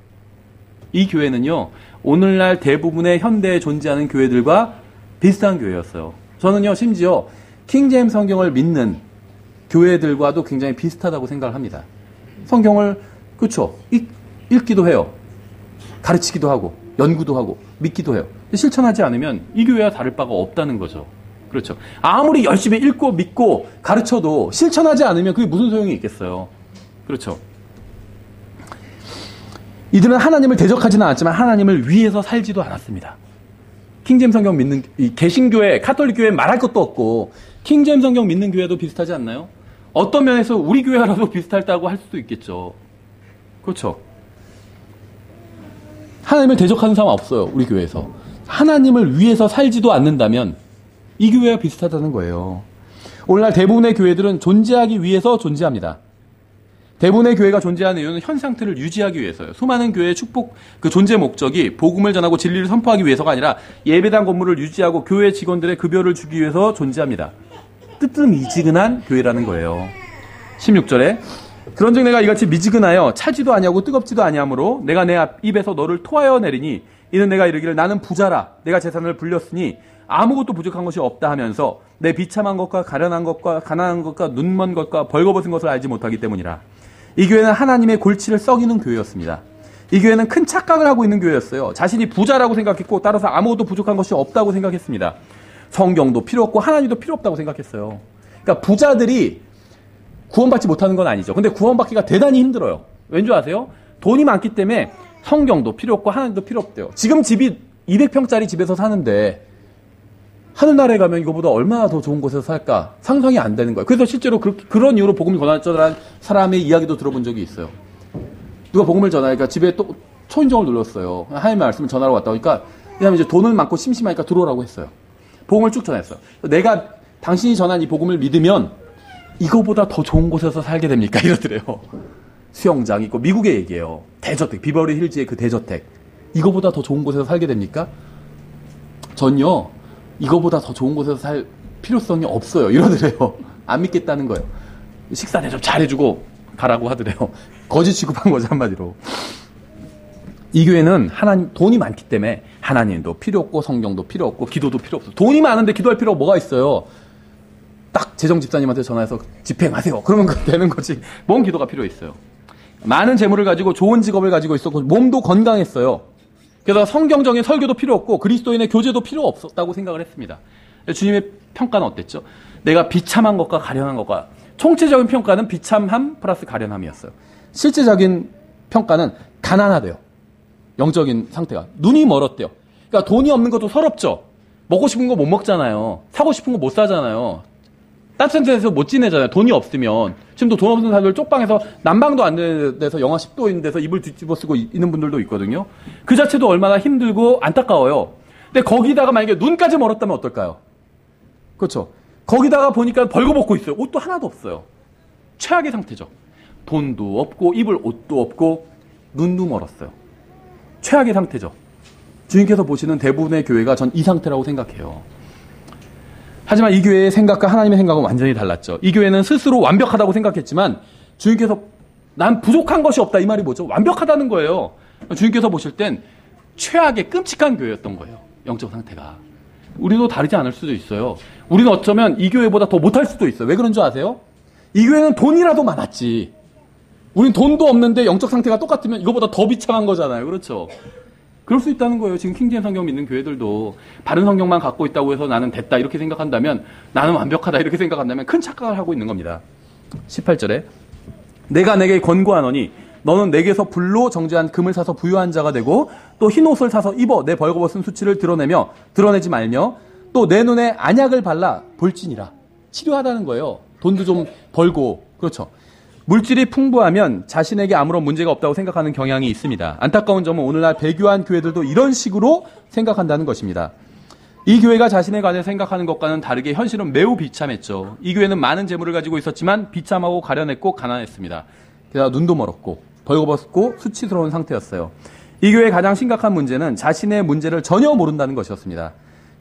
이 교회는요, 오늘날 대부분의 현대에 존재하는 교회들과 비슷한 교회였어요. 저는요, 심지어 킹제임스 성경을 믿는 교회들과도 굉장히 비슷하다고 생각을 합니다. 성경을, 그렇죠, 읽기도 해요. 가르치기도 하고, 연구도 하고, 믿기도 해요. 실천하지 않으면 이 교회와 다를 바가 없다는 거죠. 그렇죠. 아무리 열심히 읽고 믿고 가르쳐도 실천하지 않으면 그게 무슨 소용이 있겠어요. 그렇죠. 이들은 하나님을 대적하지는 않았지만 하나님을 위해서 살지도 않았습니다. 킹제임스 성경 믿는 이 개신교회, 카톨릭 교회 말할 것도 없고 킹제임스 성경 믿는 교회도 비슷하지 않나요? 어떤 면에서 우리 교회라도 비슷하다고 할 수도 있겠죠. 그렇죠. 하나님을 대적하는 사람 없어요. 우리 교회에서. 하나님을 위해서 살지도 않는다면 이 교회와 비슷하다는 거예요. 오늘날 대부분의 교회들은 존재하기 위해서 존재합니다. 대부분의 교회가 존재하는 이유는 현 상태를 유지하기 위해서요. 수많은 교회의 축복, 그 존재 목적이 복음을 전하고 진리를 선포하기 위해서가 아니라 예배당 건물을 유지하고 교회 직원들의 급여를 주기 위해서 존재합니다. 뜨뜻미지근한 교회라는 거예요. 16절에 그런즉 내가 이같이 미지근하여 차지도 아니하고 뜨겁지도 아니하므로 내가 내 입에서 너를 토하여 내리니 이는 내가 이르기를 나는 부자라 내가 재산을 불렸으니 아무것도 부족한 것이 없다 하면서 내 비참한 것과 가련한 것과 가난한 것과 눈먼 것과 벌거벗은 것을 알지 못하기 때문이라. 이 교회는 하나님의 골치를 썩이는 교회였습니다. 이 교회는 큰 착각을 하고 있는 교회였어요. 자신이 부자라고 생각했고 따라서 아무것도 부족한 것이 없다고 생각했습니다. 성경도 필요 없고 하나님도 필요 없다고 생각했어요. 그러니까 부자들이 구원받지 못하는 건 아니죠. 근데 구원받기가 대단히 힘들어요. 왠지 아세요? 돈이 많기 때문에 성경도 필요 없고 하나님도 필요 없대요. 지금 집이 200평짜리 집에서 사는데 하늘나라에 가면 이거보다 얼마나 더 좋은 곳에서 살까 상상이 안 되는 거예요. 그래서 실제로 그런 이유로 복음을 전하는 사람의 이야기도 들어본 적이 있어요. 누가 복음을 전하니까 집에 또 초인종을 눌렀어요. 하나님의 말씀을 전하러 왔다 보니까 그다음에 이제 돈을 많고 심심하니까 들어오라고 했어요. 복음을 쭉 전했어요. 내가 당신이 전한 이 복음을 믿으면 이거보다 더 좋은 곳에서 살게 됩니까? 이러더래요. 수영장 있고 미국의 얘기예요. 대저택, 비버리 힐즈의 그 대저택. 이거보다 더 좋은 곳에서 살게 됩니까? 전요. 이거보다 더 좋은 곳에서 살 필요성이 없어요. 이러더래요. 안 믿겠다는 거예요. 식사 대접 잘해주고 가라고 하더래요. 거지 취급한 거죠, 한마디로. 이 교회는 하나님, 돈이 많기 때문에 하나님도 필요 없고 성경도 필요 없고 기도도 필요 없어. 돈이 많은데 기도할 필요가 뭐가 있어요? 딱 재정 집사님한테 전화해서 집행하세요. 그러면 되는 거지. 뭔 기도가 필요 있어요. 많은 재물을 가지고 좋은 직업을 가지고 있었고 몸도 건강했어요. 그래서 성경적인 설교도 필요 없고 그리스도인의 교제도 필요 없었다고 생각을 했습니다. 주님의 평가는 어땠죠? 내가 비참한 것과 가련한 것과 총체적인 평가는 비참함 플러스 가련함이었어요. 실제적인 평가는 가난하대요. 영적인 상태가. 눈이 멀었대요. 그러니까 돈이 없는 것도 서럽죠. 먹고 싶은 거 못 먹잖아요. 사고 싶은 거 못 사잖아요. 따뜻한 데서 못 지내잖아요. 돈이 없으면. 지금도 돈 없는 사람들 쪽방에서 난방도 안 되는 데서 영하 10도 있는 데서 이불 뒤집어 쓰고 있는 분들도 있거든요. 그 자체도 얼마나 힘들고 안타까워요. 근데 거기다가 만약에 눈까지 멀었다면 어떨까요? 그렇죠. 거기다가 보니까 벌거벗고 있어요. 옷도 하나도 없어요. 최악의 상태죠. 돈도 없고 입을 옷도 없고 눈도 멀었어요. 최악의 상태죠. 주님께서 보시는 대부분의 교회가 전 이 상태라고 생각해요. 하지만 이 교회의 생각과 하나님의 생각은 완전히 달랐죠. 이 교회는 스스로 완벽하다고 생각했지만 주님께서 난 부족한 것이 없다 이 말이 뭐죠? 완벽하다는 거예요. 주님께서 보실 땐 최악의 끔찍한 교회였던 거예요. 영적 상태가. 우리도 다르지 않을 수도 있어요. 우리는 어쩌면 이 교회보다 더 못할 수도 있어요. 왜 그런 줄 아세요? 이 교회는 돈이라도 많았지. 우린 돈도 없는데 영적 상태가 똑같으면 이거보다 더 비참한 거잖아요. 그렇죠? 그럴 수 있다는 거예요. 지금 킹제임스 성경 믿는 교회들도 바른 성경만 갖고 있다고 해서 나는 됐다 이렇게 생각한다면 나는 완벽하다 이렇게 생각한다면 큰 착각을 하고 있는 겁니다. 18절에 내가 내게 권고하노니 너는 내게서 불로 정죄한 금을 사서 부유한 자가 되고 또 흰옷을 사서 입어 내 벌거벗은 수치를 드러내지 말며 또 내 눈에 안약을 발라 볼지니라. 치료하다는 거예요. 돈도 좀 벌고. 그렇죠. 물질이 풍부하면 자신에게 아무런 문제가 없다고 생각하는 경향이 있습니다. 안타까운 점은 오늘날 배교한 교회들도 이런 식으로 생각한다는 것입니다. 이 교회가 자신에 관해 생각하는 것과는 다르게 현실은 매우 비참했죠. 이 교회는 많은 재물을 가지고 있었지만 비참하고 가련했고 가난했습니다. 게다가 눈도 멀었고 벌거벗고 수치스러운 상태였어요. 이 교회의 가장 심각한 문제는 자신의 문제를 전혀 모른다는 것이었습니다.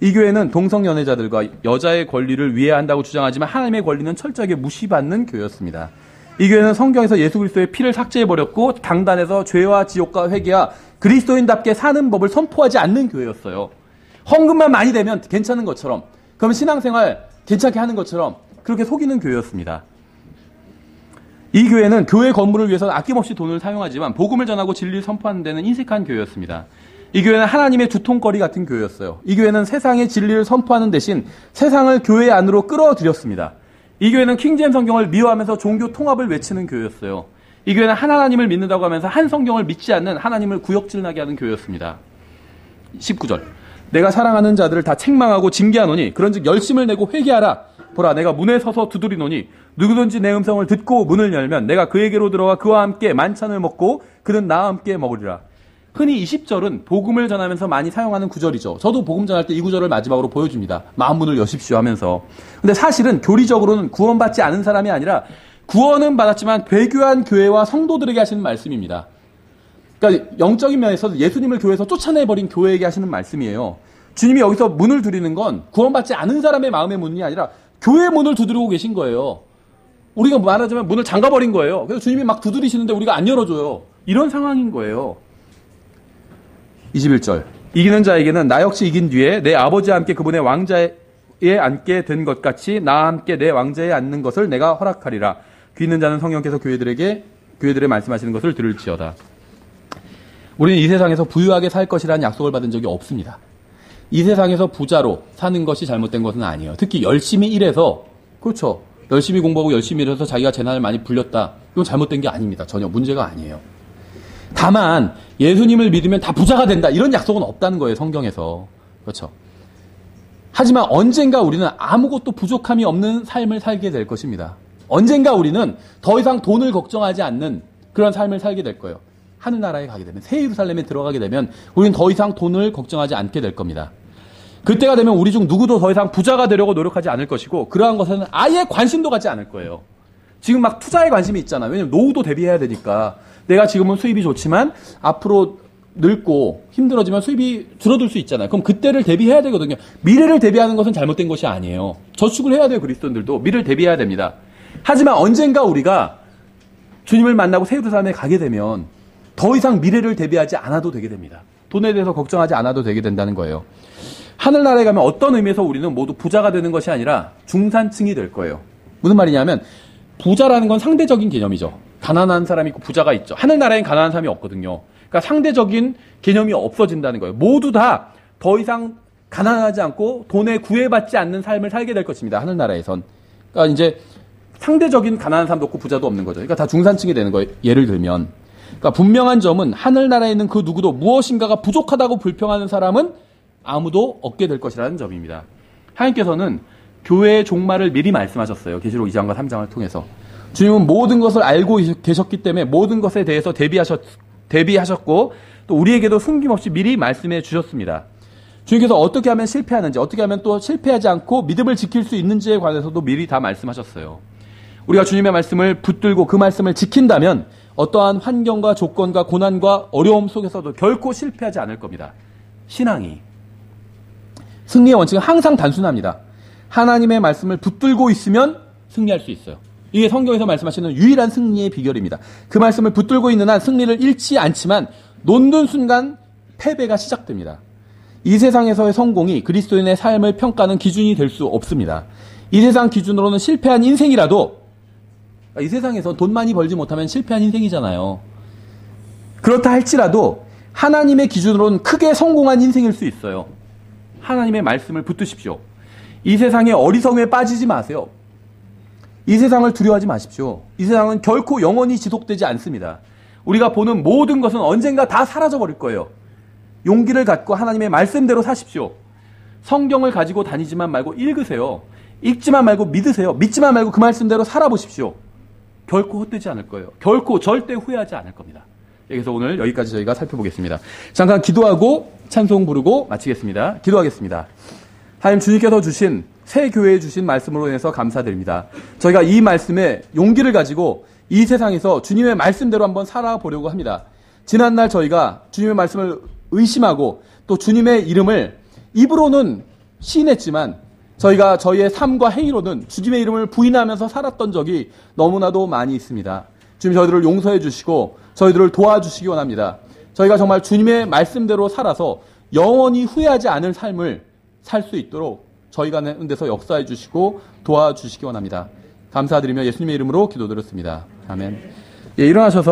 이 교회는 동성연애자들과 여자의 권리를 위해야 한다고 주장하지만 하나님의 권리는 철저하게 무시받는 교회였습니다. 이 교회는 성경에서 예수 그리스도의 피를 삭제해버렸고 강단에서 죄와 지옥과 회개와 그리스도인답게 사는 법을 선포하지 않는 교회였어요. 헌금만 많이 되면 괜찮은 것처럼, 그러면 신앙생활 괜찮게 하는 것처럼 그렇게 속이는 교회였습니다. 이 교회는 교회 건물을 위해서는 아낌없이 돈을 사용하지만 복음을 전하고 진리를 선포하는 데는 인색한 교회였습니다. 이 교회는 하나님의 두통거리 같은 교회였어요. 이 교회는 세상의 진리를 선포하는 대신 세상을 교회 안으로 끌어들였습니다. 이 교회는 킹제임 성경을 미워하면서 종교 통합을 외치는 교회였어요. 이 교회는 하나님을 믿는다고 하면서 한 성경을 믿지 않는 하나님을 구역질나게 하는 교회였습니다. 19절. 내가 사랑하는 자들을 다 책망하고 징계하노니 그런즉 열심을 내고 회개하라. 보라, 내가 문에 서서 두드리노니 누구든지 내 음성을 듣고 문을 열면 내가 그에게로 들어와 그와 함께 만찬을 먹고 그는 나와 함께 먹으리라. 흔히 20절은 복음을 전하면서 많이 사용하는 구절이죠. 저도 복음 전할 때 이 구절을 마지막으로 보여줍니다. 마음 문을 여십시오 하면서. 근데 사실은 교리적으로는 구원받지 않은 사람이 아니라 구원은 받았지만 배교한 교회와 성도들에게 하시는 말씀입니다. 그러니까 영적인 면에서 예수님을 교회에서 쫓아내버린 교회에게 하시는 말씀이에요. 주님이 여기서 문을 두드리는 건 구원받지 않은 사람의 마음의 문이 아니라 교회 문을 두드리고 계신 거예요. 우리가 말하자면 문을 잠가버린 거예요. 그래서 주님이 막 두드리시는데 우리가 안 열어줘요. 이런 상황인 거예요. 21절. 이기는 자에게는 나 역시 이긴 뒤에 내 아버지와 함께 그분의 왕자에 앉게 된 것 같이 나와 함께 내 왕자에 앉는 것을 내가 허락하리라. 귀 있는 자는 성령께서 교회들의 말씀하시는 것을 들을지어다. 우리는 이 세상에서 부유하게 살 것이라는 약속을 받은 적이 없습니다. 이 세상에서 부자로 사는 것이 잘못된 것은 아니에요. 특히 열심히 일해서, 그렇죠. 열심히 공부하고 열심히 일해서 자기가 재난을 많이 불렸다. 이건 잘못된 게 아닙니다. 전혀 문제가 아니에요. 다만 예수님을 믿으면 다 부자가 된다. 이런 약속은 없다는 거예요. 성경에서. 그렇죠. 하지만 언젠가 우리는 아무것도 부족함이 없는 삶을 살게 될 것입니다. 언젠가 우리는 더 이상 돈을 걱정하지 않는 그런 삶을 살게 될 거예요. 하늘나라에 가게 되면, 새 예루살렘에 들어가게 되면 우리는 더 이상 돈을 걱정하지 않게 될 겁니다. 그때가 되면 우리 중 누구도 더 이상 부자가 되려고 노력하지 않을 것이고 그러한 것에는 아예 관심도 갖지 않을 거예요. 지금 막 투자에 관심이 있잖아요. 왜냐면 노후도 대비해야 되니까. 내가 지금은 수입이 좋지만 앞으로 늙고 힘들어지면 수입이 줄어들 수 있잖아요. 그럼 그때를 대비해야 되거든요. 미래를 대비하는 것은 잘못된 것이 아니에요. 저축을 해야 돼요. 그리스도인들도. 미래를 대비해야 됩니다. 하지만 언젠가 우리가 주님을 만나고 새 예루살렘에 가게 되면 더 이상 미래를 대비하지 않아도 되게 됩니다. 돈에 대해서 걱정하지 않아도 되게 된다는 거예요. 하늘나라에 가면 어떤 의미에서 우리는 모두 부자가 되는 것이 아니라 중산층이 될 거예요. 무슨 말이냐면 부자라는 건 상대적인 개념이죠. 가난한 사람이 있고 부자가 있죠. 하늘나라엔 가난한 사람이 없거든요. 그러니까 상대적인 개념이 없어진다는 거예요. 모두 다 더 이상 가난하지 않고 돈에 구애받지 않는 삶을 살게 될 것입니다. 하늘나라에선. 그러니까 이제 상대적인 가난한 사람도 없고 부자도 없는 거죠. 그러니까 다 중산층이 되는 거예요. 예를 들면. 그러니까 분명한 점은 하늘나라에 있는 그 누구도 무엇인가가 부족하다고 불평하는 사람은 아무도 없게 될 것이라는 점입니다. 하나님께서는 교회의 종말을 미리 말씀하셨어요. 계시록 2장과 3장을 통해서. 주님은 모든 것을 알고 계셨기 때문에 모든 것에 대해서 대비하셨고 또 우리에게도 숨김없이 미리 말씀해 주셨습니다. 주님께서 어떻게 하면 실패하는지, 어떻게 하면 또 실패하지 않고 믿음을 지킬 수 있는지에 관해서도 미리 다 말씀하셨어요. 우리가 주님의 말씀을 붙들고 그 말씀을 지킨다면 어떠한 환경과 조건과 고난과 어려움 속에서도 결코 실패하지 않을 겁니다. 신앙이. 승리의 원칙은 항상 단순합니다. 하나님의 말씀을 붙들고 있으면 승리할 수 있어요. 이게 성경에서 말씀하시는 유일한 승리의 비결입니다. 그 말씀을 붙들고 있는 한 승리를 잃지 않지만 놓는 순간 패배가 시작됩니다. 이 세상에서의 성공이 그리스도인의 삶을 평가하는 기준이 될 수 없습니다. 이 세상 기준으로는 실패한 인생이라도, 이 세상에서 돈 많이 벌지 못하면 실패한 인생이잖아요. 그렇다 할지라도 하나님의 기준으로는 크게 성공한 인생일 수 있어요. 하나님의 말씀을 붙드십시오. 이 세상의 어리석음에 빠지지 마세요. 이 세상을 두려워하지 마십시오. 이 세상은 결코 영원히 지속되지 않습니다. 우리가 보는 모든 것은 언젠가 다 사라져버릴 거예요. 용기를 갖고 하나님의 말씀대로 사십시오. 성경을 가지고 다니지만 말고 읽으세요. 읽지만 말고 믿으세요. 믿지만 말고 그 말씀대로 살아보십시오. 결코 헛되지 않을 거예요. 결코 절대 후회하지 않을 겁니다. 그래서 오늘 여기까지 저희가 살펴보겠습니다. 잠깐 기도하고 찬송 부르고 마치겠습니다. 기도하겠습니다. 하나님, 주님께서 주신 새 교회에 주신 말씀으로 인해서 감사드립니다. 저희가 이 말씀에 용기를 가지고 이 세상에서 주님의 말씀대로 한번 살아보려고 합니다. 지난날 저희가 주님의 말씀을 의심하고 또 주님의 이름을 입으로는 시인했지만 저희가 저희의 삶과 행위로는 주님의 이름을 부인하면서 살았던 적이 너무나도 많이 있습니다. 주님 저희들을 용서해 주시고 저희들을 도와주시기 원합니다. 저희가 정말 주님의 말씀대로 살아서 영원히 후회하지 않을 삶을 살 수 있도록 저희 가운데서 역사해 주시고 도와주시기 원합니다. 감사드리며 예수님의 이름으로 기도드렸습니다. 아멘. 예, 일어나셔서